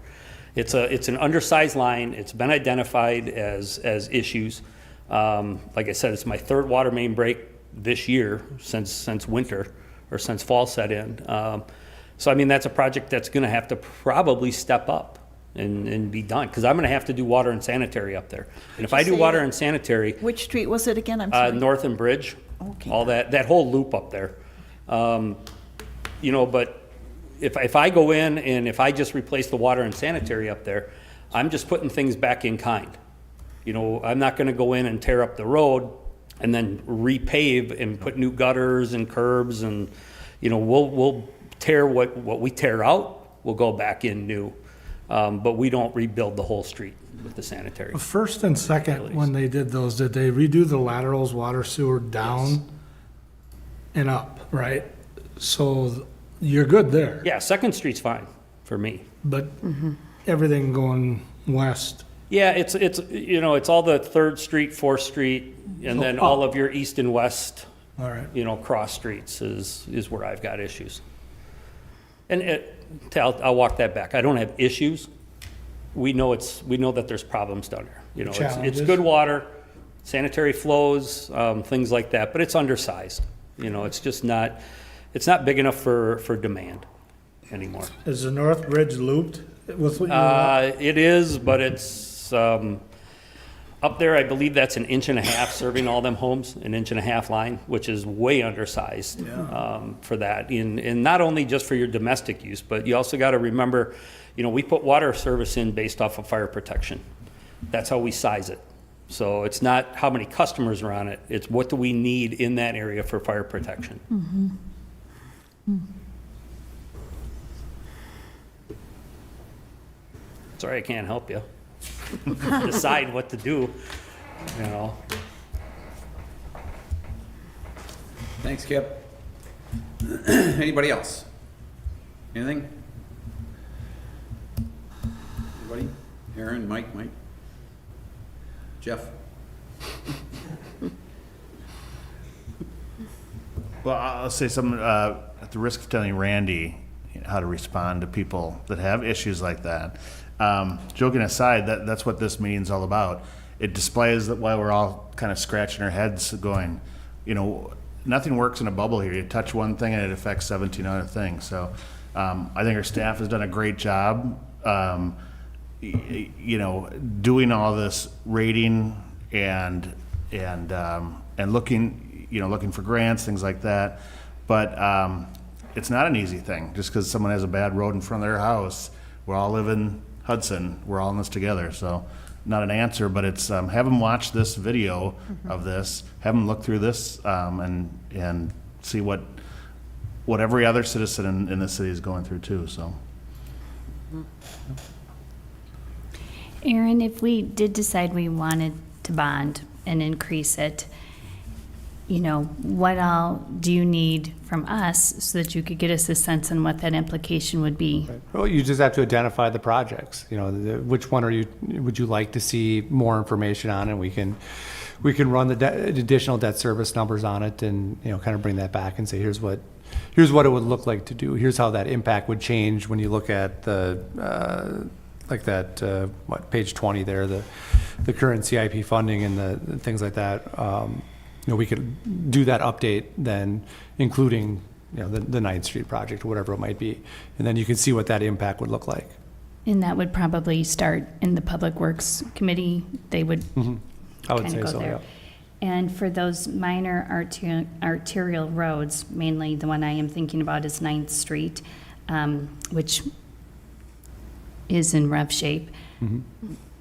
It's an undersized line. It's been identified as issues. Like I said, it's my third water main break this year since winter or since fall set in. So I mean, that's a project that's going to have to probably step up and be done, because I'm going to have to do water and sanitary up there. And if I do water and sanitary, Which street was it again? I'm sorry. North and Bridge, Okay. all that whole loop up there. You know, but if I go in and if I just replace the water and sanitary up there, I'm just putting things back in kind. You know, I'm not going to go in and tear up the road and then repave and put new gutters and curbs, and you know, we'll tear what we tear out, we'll go back in new, but we don't rebuild the whole street with the sanitary. First and second, when they did those, did they redo the laterals, water sewer down and up, right? So you're good there, yeah, Second Street's fine for me. but everything going west. Yeah, it's you know, it's all the 3rd Street, 4th Street, and then all of your east and west, All right. you know, cross streets is where I've got issues. And I'll walk that back. I don't have issues. We know that there's problems down there. You know, it's Challenges. good water, sanitary flows, things like that, but it's undersized. You know, it's just not big enough for demand anymore. Is the North Bridge looped with what you It is, but it's up there. I believe that's 1.5 inches serving all them homes, 1.5 inch line, which is way undersized for that. And not only just for your domestic use, but you also got to remember, you know, we put water service in based off of fire protection. That's how we size it. So it's not how many customers are on it. It's what do we need in that area for fire protection. Sorry, I can't help you. decide what to do, you know. Thanks, Kip. Anybody else? Anything? Anybody? Aaron, Mike? Jeff? Well, I'll say something, at the risk of telling Randy how to respond to people that have issues like that. Joking aside, that's what this meeting's all about. It displays that while we're all kind of scratching our heads going, nothing works in a bubble here. You touch one thing and it affects 17 other things. So I think our staff has done a great job, doing all this rating and looking for grants, things like that. But it's not an easy thing. Just because someone has a bad road in front of their house, we all live in Hudson. We're all in this together. So not an answer, but it's have them watch this video of this, have them look through this, and see what every other citizen in the city is going through too. So. Aaron, if we did decide we wanted to bond and increase it, what all do you need from us so that you could get us a sense on what that implication would be? Well, you just have to identify the projects. Which one would you like to see more information on, and we can run the additional debt service numbers on it, and kind of bring that back and say here's what it would look like to do. Here's how that impact would change when you look at the page 20 there, the current CIP funding and the things like that. We could do that update then, including the 9th Street project or whatever it might be, and then you can see what that impact would look like. And that would probably start in the Public Works Committee. They would I would kind say of go so. there. Yeah. And for those minor arterial roads, mainly the one I am thinking about is 9th Street, which is in rough shape.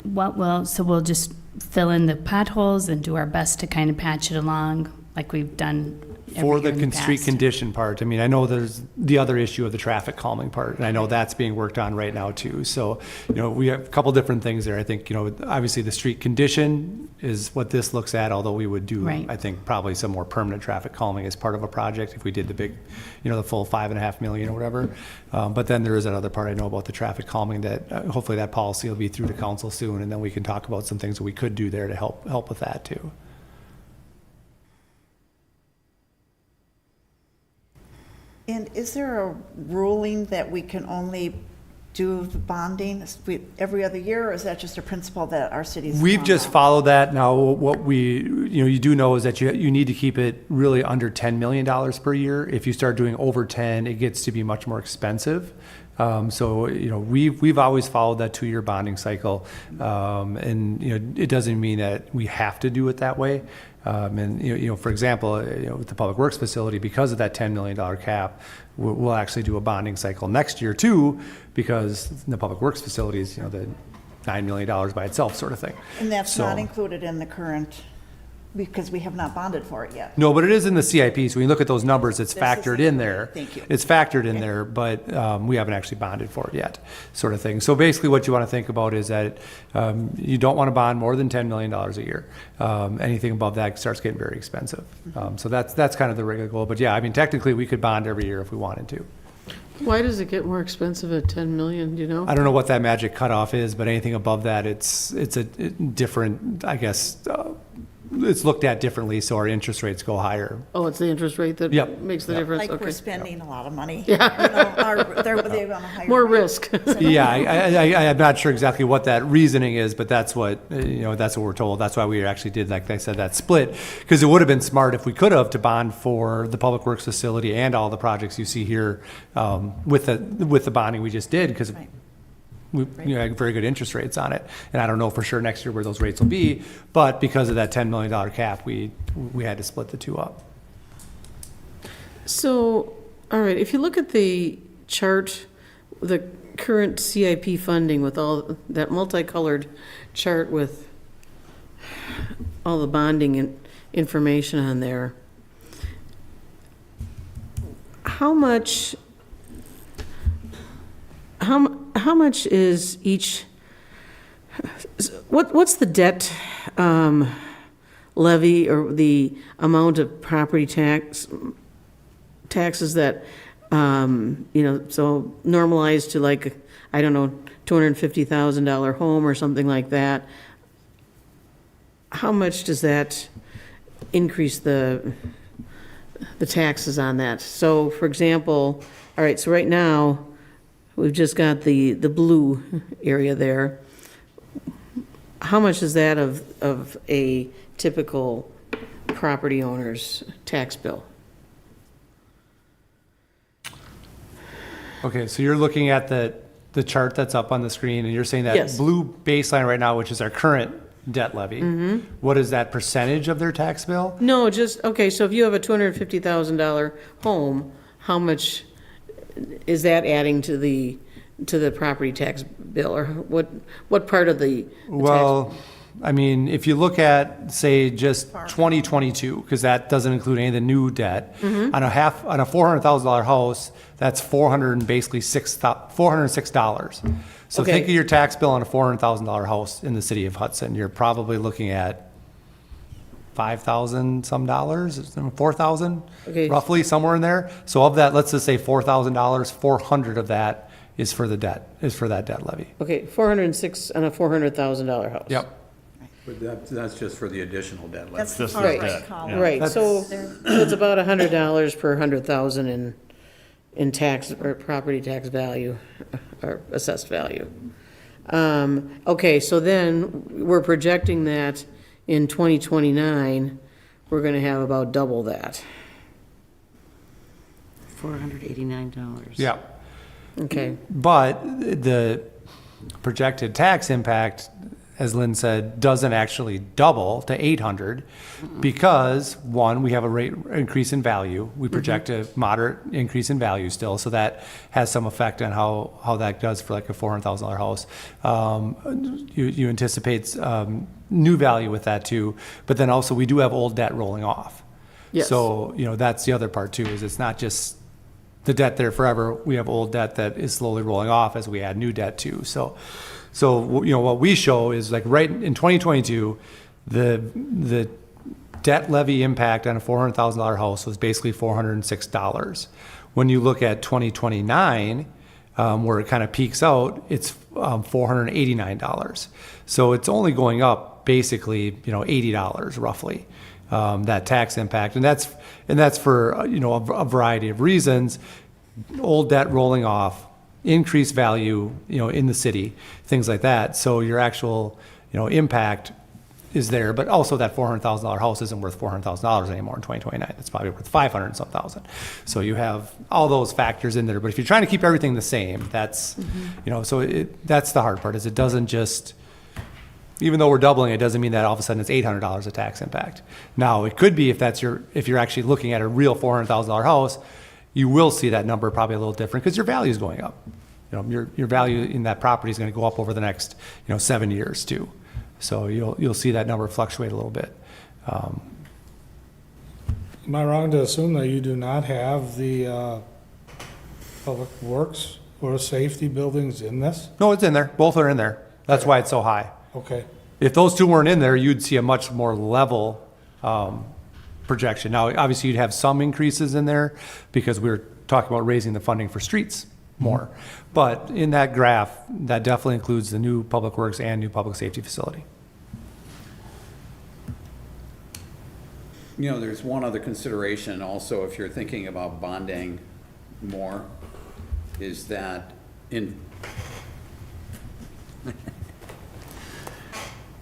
So we'll just fill in the potholes and do our best to kind of patch it along like we've done every For year the in street past. condition part, I know there's the other issue of the traffic calming part, and I know that's being worked on right now too. So, we have a couple different things there. I think, obviously the street condition is what this looks at, although we would do, Right. I think, probably some more permanent traffic calming as part of a project if we did the big, the full $5.5 million or whatever. But then there is that other part I know about the traffic calming that hopefully that policy will be through the council soon, and then we can talk about some things that we could do there to help with that too. And is there a ruling that we can only do the bonding every other year, or is that just a principle that our cities? We've just followed that. Now, what you do know is that you need to keep it really under $10 million per year. If you start doing over 10, it gets to be much more expensive. So, we've always followed that 2-year bonding cycle. And, it doesn't mean that we have to do it that way. And, for example, with the Public Works facility, because of that $10 million cap, we'll actually do a bonding cycle next year too, because the Public Works facility is, the $9 million by itself sort of thing. And that's So- not included in the current, because we have not bonded for it yet. No, but it is in the CIP. So when you look at those numbers, it's This is factored in there. Thank you. It's factored in there, but we haven't actually bonded for it yet, sort of thing. So basically what you want to think about is that you don't want to bond more than $10 million a year. Anything above that starts getting very expensive. So that's kind of the regular goal. But yeah, technically we could bond every year if we wanted to. Why does it get more expensive at 10 million, do you know? I don't know what that magic cutoff is, but anything above that, it's a different, I guess, it's looked at differently, so our interest rates go higher. Oh, it's the interest rate that Yep. makes the Yep. difference? Like we're Okay. spending a lot of money. Yeah. They're on a higher. More rate. risk. Yeah, I'm not sure exactly what that reasoning is, but that's what, that's what we're told. That's why we actually did, like I said, that split, because it would have been smart if we could have to bond for the Public Works facility and all the projects you see here with the bonding we just did, because Right. we had very good interest rates on it. And I don't know for sure next year where those rates will be, but because of that $10 million cap, we had to split the two up. So, all right, if you look at the chart, the current CIP funding with all that multicolored chart with all the bonding and information on there, how much is each What's the debt levy or the amount of property taxes that, so normalized to like, I don't know, $250,000 home or something like that? How much does that increase the taxes on that? So, for example, all right, so right now, we've just got the blue area there. How much is that of a typical property owner's tax bill? Okay, so you're looking at the chart that's up on the screen, and you're saying that Yes. blue baseline right now, which is our current debt levy, what is that percentage of their tax bill? No, just, okay, so if you have a $250,000 home, how much is that adding to the property tax bill? Or what part of the tax? Well, I mean, if you look at, say, just 2022, because that doesn't include any of the new debt, on a $400,000 house, that's $406. So Okay. think of your tax bill on a $400,000 house in the city of Hudson. You're probably looking at $5,000 some dollars, $4,000, Okay. roughly somewhere in there. So of that, let's just say $4,000, 400 of that is for the debt, is for that debt levy. Okay, 406 on a $400,000 house. Yep. But that's just for the additional debt levy. That's the Just Right. first column. Right, so it's about $100 per 100,000 in tax or property tax value or assessed value. Okay, so then we're projecting that in 2029, we're gonna have about double that. $489. Yeah. Okay, But the projected tax impact, as Lynn said, doesn't actually double to 800 because, one, we have a rate increase in value. We project a moderate increase in value still, so that has some effect on how that does for like a $400,000 house. You anticipate new value with that too, but then also we do have old debt rolling off. Yes. So, that's the other part too, is it's not just the debt there forever. We have old debt that is slowly rolling off as we add new debt too. So what we show is like right in 2022, the debt levy impact on a $400,000 house was basically $406. When you look at 2029, where it kind of peaks out, it's $489. So it's only going up basically, $80 roughly, that tax impact. And that's for, a variety of reasons. Old debt rolling off, increased value, in the city, things like that. So your actual, impact is there, but also that $400,000 house isn't worth $400,000 anymore in 2029. It's probably worth 500 and some thousand. So you have all those factors in there. But if you're trying to keep everything the same, that's, that's the hard part, is it doesn't just, even though we're doubling, it doesn't mean that all of a sudden it's $800 of tax impact. Now, it could be if you're actually looking at a real $400,000 house, you will see that number probably a little different because your value is going up. Your value in that property is going to go up over the next 7 years too. So you'll see that number fluctuate a little bit. Am I wrong to assume that you do not have the public works or safety buildings in this? No, it's in there. Both are in there. That's why it's so high. Okay. If those two weren't in there, you'd see a much more level projection. Now, obviously, you'd have some increases in there because we're talking about raising the funding for streets more. But in that graph, that definitely includes the new public works and new public safety facility. There's one other consideration also, if you're thinking about bonding more, is that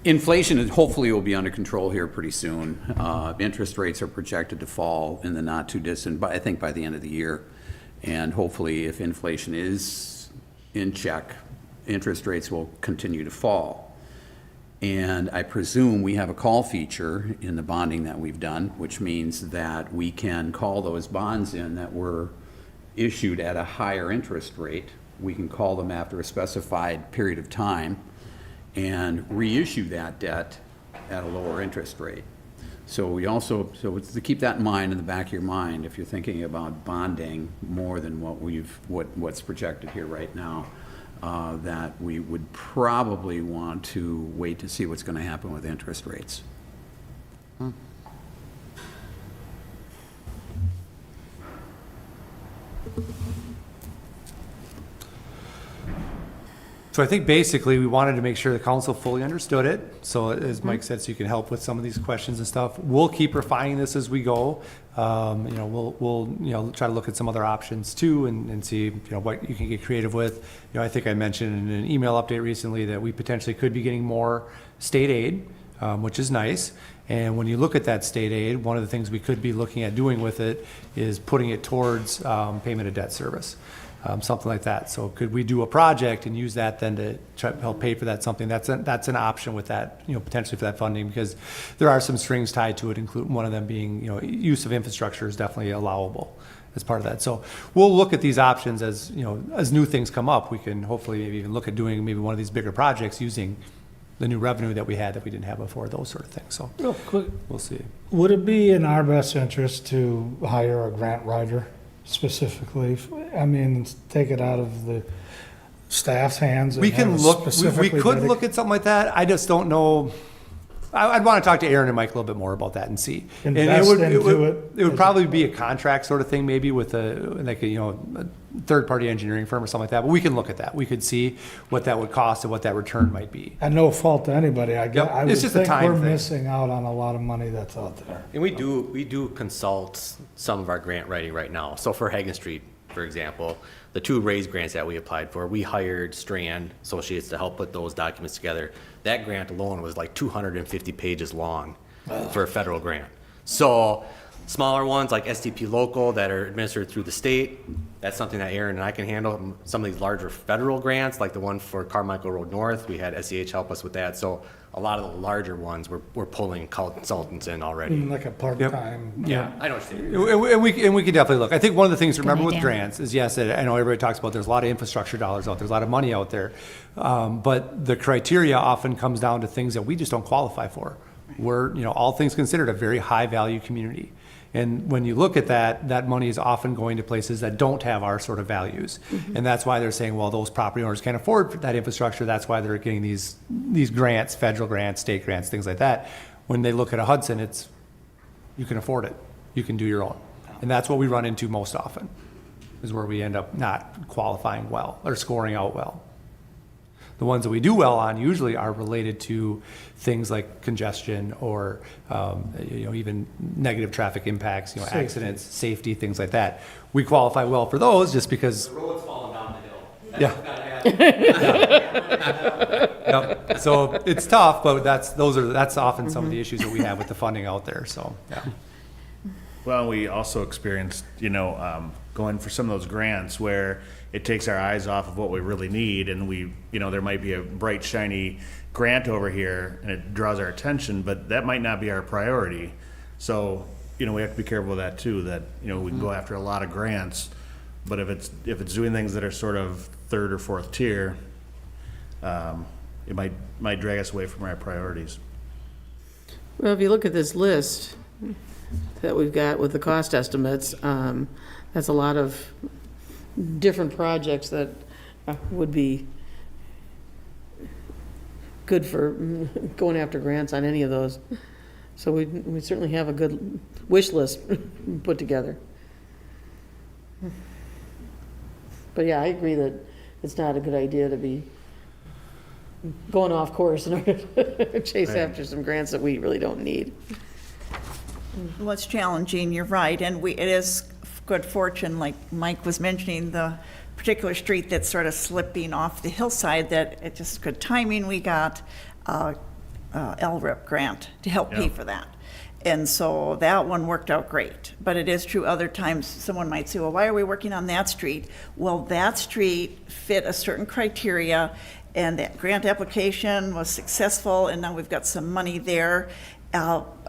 inflation hopefully will be under control here pretty soon. Interest rates are projected to fall in the not too distant, but I think by the end of the year. And hopefully, if inflation is in check, interest rates will continue to fall. And I presume we have a call feature in the bonding that we've done, which means that we can call those bonds in that were issued at a higher interest rate. We can call them after a specified period of time and reissue that debt at a lower interest rate. So to keep that in mind, in the back of your mind, if you're thinking about bonding more than what's projected here right now, that we would probably want to wait to see what's going to happen with interest rates. So I think basically we wanted to make sure the council fully understood it. So as Mike said, so you can help with some of these questions and stuff. We'll keep refining this as we go. We'll try to look at some other options too and see, what you can get creative with. I think I mentioned in an email update recently that we potentially could be getting more state aid, which is nice. And when you look at that state aid, one of the things we could be looking at doing with it is putting it towards payment of debt service. Something like that. So could we do a project and use that then to try to help pay for that something? That's an option with that, potentially for that funding, because there are some strings tied to it, including one of them being, use of infrastructure is definitely allowable as part of that. So we'll look at these options as, as new things come up. We can hopefully maybe even look at doing maybe one of these bigger projects using the new revenue that we had that we didn't have before, those sort of things. So Real quick, we'll see. would it be in our best interest to hire a grant writer specifically? I mean, take it out of the staff's hands. And We can have a look, we specifically could dedicated- look at something like that. I just don't know. I'd want to talk to Aaron and Mike a little bit more about that and see. And Invest into it. It would probably be a contract sort of thing, maybe with a third-party engineering firm or something like that. But we can look at that. We could see what that would cost and what that return might be. And no fault to anybody. I Yep, would it's just a think time we're thing. missing out on a lot of money that's out there. And we do consult some of our grant writing right now. So for Hagen Street, for example, the 2 raised grants that we applied for, we hired Strand Associates to help put those documents together. That grant alone was like 250 pages long for a federal grant. So smaller ones like STP Local that are administered through the state, that's something that Aaron and I can handle. Some of these larger federal grants, like the one for Carmichael Road North, we had SEH help us with that. So a lot of the larger ones, we're pulling consultants in already. Like a part-time. Yeah. I know what you're saying. And we could definitely look. I think one of the things to remember with idea. grants is, yes, I know everybody talks about there's a lot of infrastructure dollars out there, there's a lot of money out there. But the criteria often comes down to things that we just don't qualify for. We're, all things considered, a very high-value community. And when you look at that, that money is often going to places that don't have our sort of values. And that's why they're saying, well, those property owners can't afford that infrastructure. That's why they're getting these grants, federal grants, state grants, things like that. When they look at a Hudson, you can afford it. You can do your own. And that's what we run into most often, is where we end up not qualifying well or scoring out well. The ones that we do well on usually are related to things like congestion or, even negative traffic impacts, accidents, safety, things like that. We qualify well for those just because. The road's falling down the hill. Yep. So it's tough, but that's often some of the issues that we have with the funding out there. So, yeah. Well, we also experienced, going for some of those grants where it takes our eyes off of what we really need, and there might be a bright, shiny grant over here, and it draws our attention, but that might not be our priority. So, we have to be careful with that too, that, we can go after a lot of grants, but if it's doing things that are sort of third or fourth tier, it might drag us away from our priorities. Well, if you look at this list that we've got with the cost estimates, that's a lot of different projects that would be good for going after grants on any of those. So we certainly have a good wish list put together. But yeah, I agree that it's not a good idea to be going off course in order to chase after some grants that we really don't need. Well, it's challenging, you're right, and it is good fortune, like Mike was mentioning, the particular street that's sort of slipping off the hillside, that it's just good timing. We got LRIP grant to help pay for that. And so that one worked out great. But it is true, other times someone might say, well, why are we working on that street? Well, that street fit a certain criteria, and that grant application was successful, and now we've got some money there.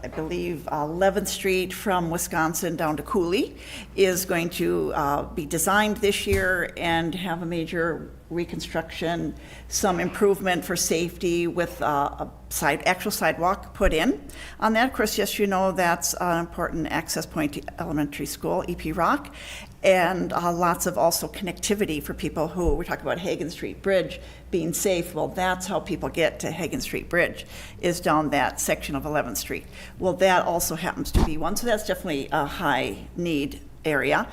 I believe, 11th Street from Wisconsin down to Cooley is going to be designed this year and have a major reconstruction, some improvement for safety with actual sidewalk put in on that. Of course, yes, you know, that's an important access point to elementary school, EP Rock, and lots of also connectivity for people who, we talk about Hagan Street Bridge being safe. Well, that's how people get to Hagan Street Bridge, is down that section of 11th Street. Well, that also happens to be one, so that's definitely a high need area.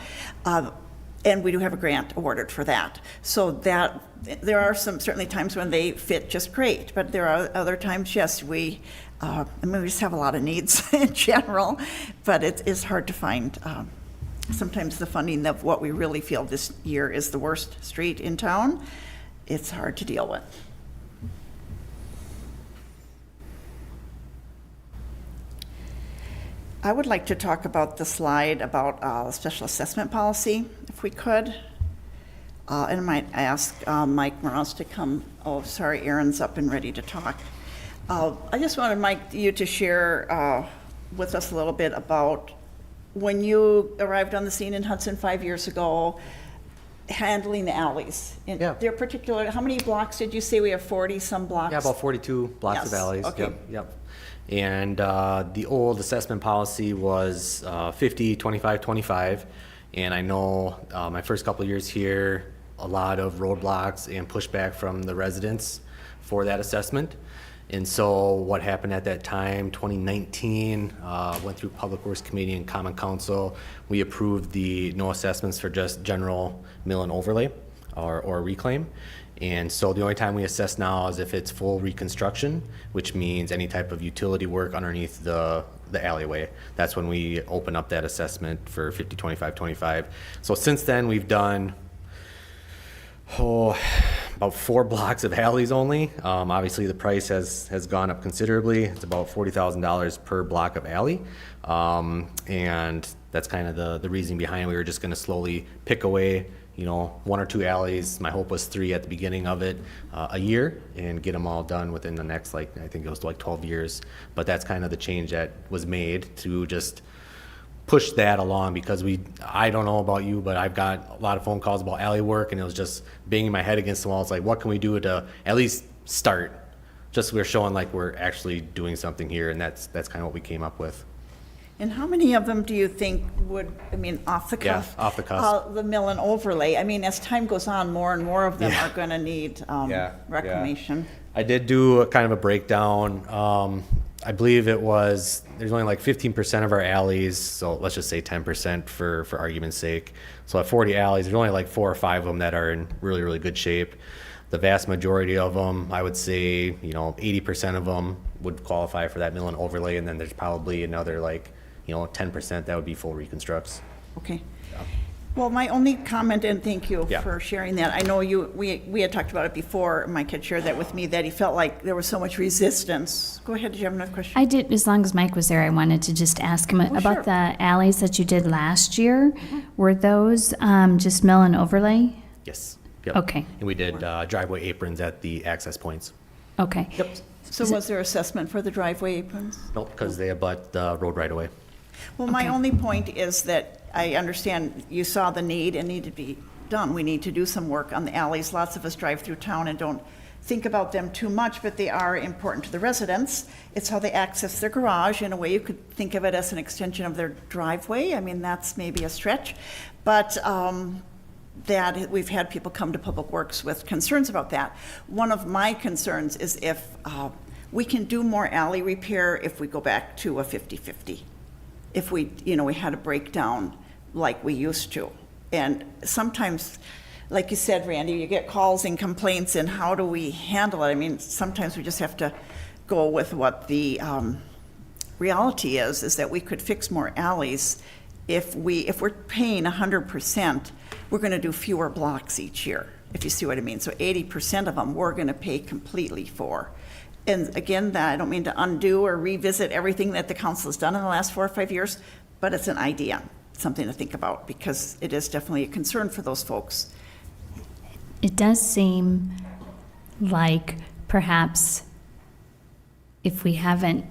And we do have a grant awarded for that. So that, there are some certainly times when they fit just great, but there are other times, yes, we just have a lot of needs in general, but it is hard to find sometimes the funding of what we really feel this year is the worst street in town. It's hard to deal with. I would like to talk about the slide about special assessment policy, if we could. And I might ask Mike Morales to come. Oh, sorry, Aaron's up and ready to talk. I just wanted, Mike, you to share with us a little bit about when you arrived on the scene in Hudson 5 years ago, handling the alleys. In Yeah. their particular, how many blocks did you say? We have 40-some blocks? Yeah, about 42 blocks of Yes, alleys. okay. Yep, yep. And the old assessment policy was 50, 25, 25. And I know my first couple of years here, a lot of roadblocks and pushback from the residents for that assessment. And so what happened at that time, 2019, went through Public Works Committee and Common Council. We approved the no assessments for just general mill and overlay or reclaim. And so the only time we assess now is if it's full reconstruction, which means any type of utility work underneath the alleyway. That's when we open up that assessment for 50, 25, 25. So since then, we've done about 4 blocks of alleys only. Obviously, the price has gone up considerably. It's about $40,000 per block of alley. And that's kind of the reason behind it. We were just going to slowly pick away, 1 or 2 alleys. My hope was 3 at the beginning of it, a year, and get them all done within the next, I think it was 12 years. But that's kind of the change that was made to just push that along, because I don't know about you, but I've got a lot of phone calls about alley work, and it was just banging my head against the wall. It's like, what can we do to at least start? Just we're showing like we're actually doing something here, and that's kind of what we came up with. And how many of them do you think would, off the cuff? Yeah, off the cusp. The mill and overlay. As time goes on, more and more of them are going to need reclamation. I did do a kind of a breakdown. I believe there's only 15% of our alleys, so let's just say 10% for argument's sake. So at 40 alleys, there's only 4 or 5 of them that are in really, really good shape. The vast majority of them, I would say, 80% of them would qualify for that mill and overlay, and then there's probably another 10% that would be full reconstructs. Okay. Well, my only comment, and thank you Yeah. for sharing that. I know we had talked about it before. Mike had shared that with me, that he felt like there was so much resistance. Go ahead, did you have another question? I did, as long as Mike was there, I wanted to just ask him about sure. the alleys that you did last year. Were those just mill and overlay? Yes. Yep. Okay. And we did driveway aprons at the access points. Okay. Yep. So was there assessment for the driveway aprons? Nope, because they abut the road right away. Well, my only point is that I understand you saw the need and need to be done. We need to do some work on the alleys. Lots of us drive through town and don't think about them too much, but they are important to the residents. It's how they access their garage. In a way, you could think of it as an extension of their driveway. That's maybe a stretch, but that we've had people come to Public Works with concerns about that. One of my concerns is if we can do more alley repair if we go back to a 50-50. If we had a breakdown like we used to. And sometimes, like you said, Randy, you get calls and complaints, and how do we handle it? Sometimes we just have to go with what the reality is that we could fix more alleys. If we're paying 100%, we're going to do fewer blocks each year, if you see what I mean. So 80% of them we're going to pay completely for. And again, I don't mean to undo or revisit everything that the council has done in the last 4 or 5 years, but it's an idea, something to think about, because it is definitely a concern for those folks. It does seem like perhaps if we haven't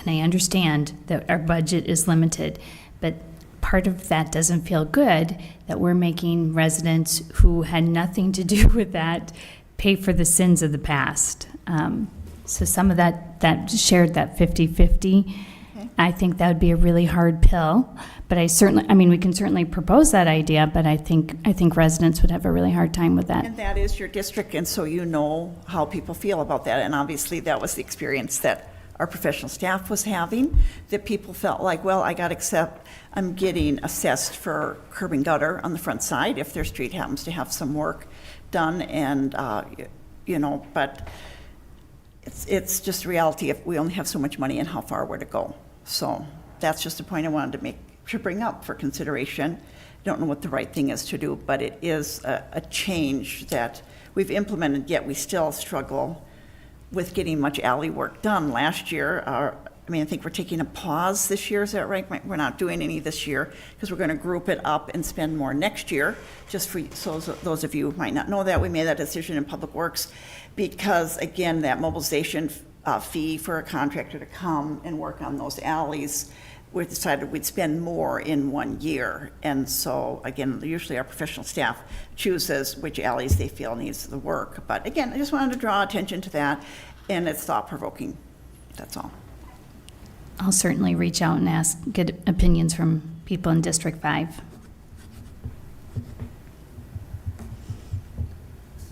And I understand that our budget is limited, but part of that doesn't feel good, that we're making residents who had nothing to do with that pay for the sins of the past. So some of that shared that 50-50, I think that would be a really hard pill. But I mean, we can certainly propose that idea, but I think residents would have a really hard time with that. And that is your district, and so you know how people feel about that. And obviously, that was the experience that our professional staff was having, that people felt like, well, I'm getting assessed for curb and gutter on the front side if their street happens to have some work done, and, but it's just reality if we only have so much money and how far we're to go. So that's just a point I wanted to bring up for consideration. I don't know what the right thing is to do, but it is a change that we've implemented, yet we still struggle with getting much alley work done. Last year, I think we're taking a pause this year, is that right? We're not doing any this year because we're going to group it up and spend more next year. Just for so those of you who might not know that, we made that decision in Public Works because, again, that mobilization fee for a contractor to come and work on those alleys, we decided we'd spend more in 1 year. And so, again, usually our professional staff chooses which alleys they feel needs the work. But again, I just wanted to draw attention to that, and it's thought-provoking. That's all. I'll certainly reach out and get opinions from people in District 5.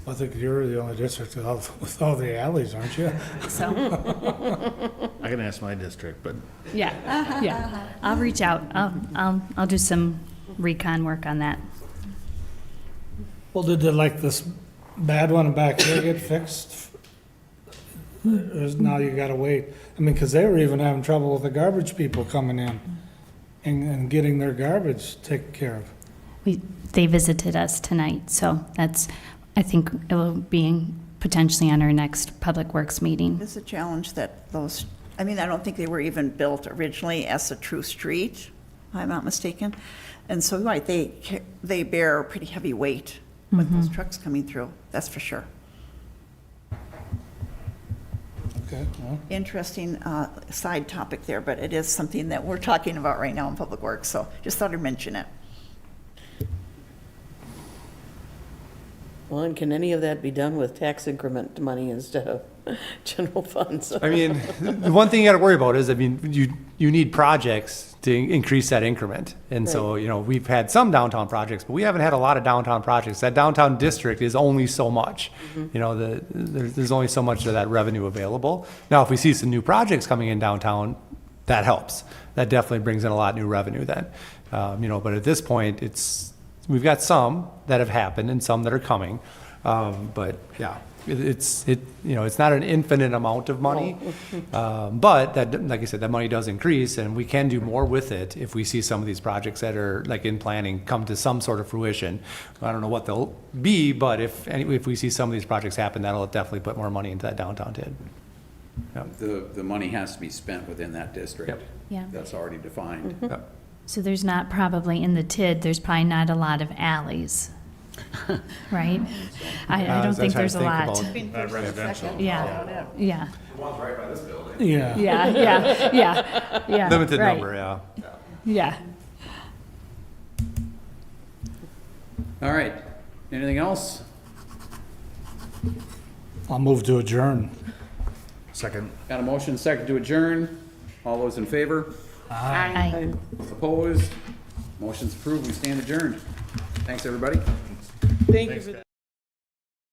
I think you're the only district with all the alleys, aren't you? So, I can ask my district, but yeah. I'll reach out. I'll do some recon work on that. Well, did this bad one back here get fixed? Now you gotta wait. I mean, because they were even having trouble with the garbage people coming in and getting their garbage taken care of. They visited us tonight, so I think it will be potentially on our next Public Works meeting. It's a challenge that I don't think they were even built originally as a true street, if I'm not mistaken. And so, right, they bear a pretty heavy weight with those trucks coming through, that's for sure. Okay, well, Interesting side topic there, but it is something that we're talking about right now in Public Works, so just thought I'd mention it. Well, and can any of that be done with tax increment money instead of general funds? I mean, the one thing you gotta worry about is, you need projects to increase that increment. And so, we've had some downtown projects, but we haven't had a lot of downtown projects. That downtown district is only so much. There's only so much of that revenue available. Now, if we see some new projects coming in downtown, that helps. That definitely brings in a lot of new revenue then. But at this point, we've got some that have happened and some that are coming. But yeah, it's not an infinite amount of money. But that, like I said, that money does increase, and we can do more with it if we see some of these projects that are like in planning come to some sort of fruition. I don't know what they'll be, but if we see some of these projects happen, that'll definitely put more money into that downtown TID. Yep. The money has to be spent within that district. Yep. Yeah. That's already defined. Yep. So there's not probably in the TID, there's probably not a lot of alleys, right? I don't think there's a lot. residential. Yeah, yeah, The one's right by this building. yeah. yeah. Limited right. number, yeah. Yeah. All right, anything else? I'll move to adjourn. second. Got a motion, second to adjourn. All those in favor? Aye. Opposed? Motion's approved, we stand adjourned. Thanks, everybody. Thank you for that.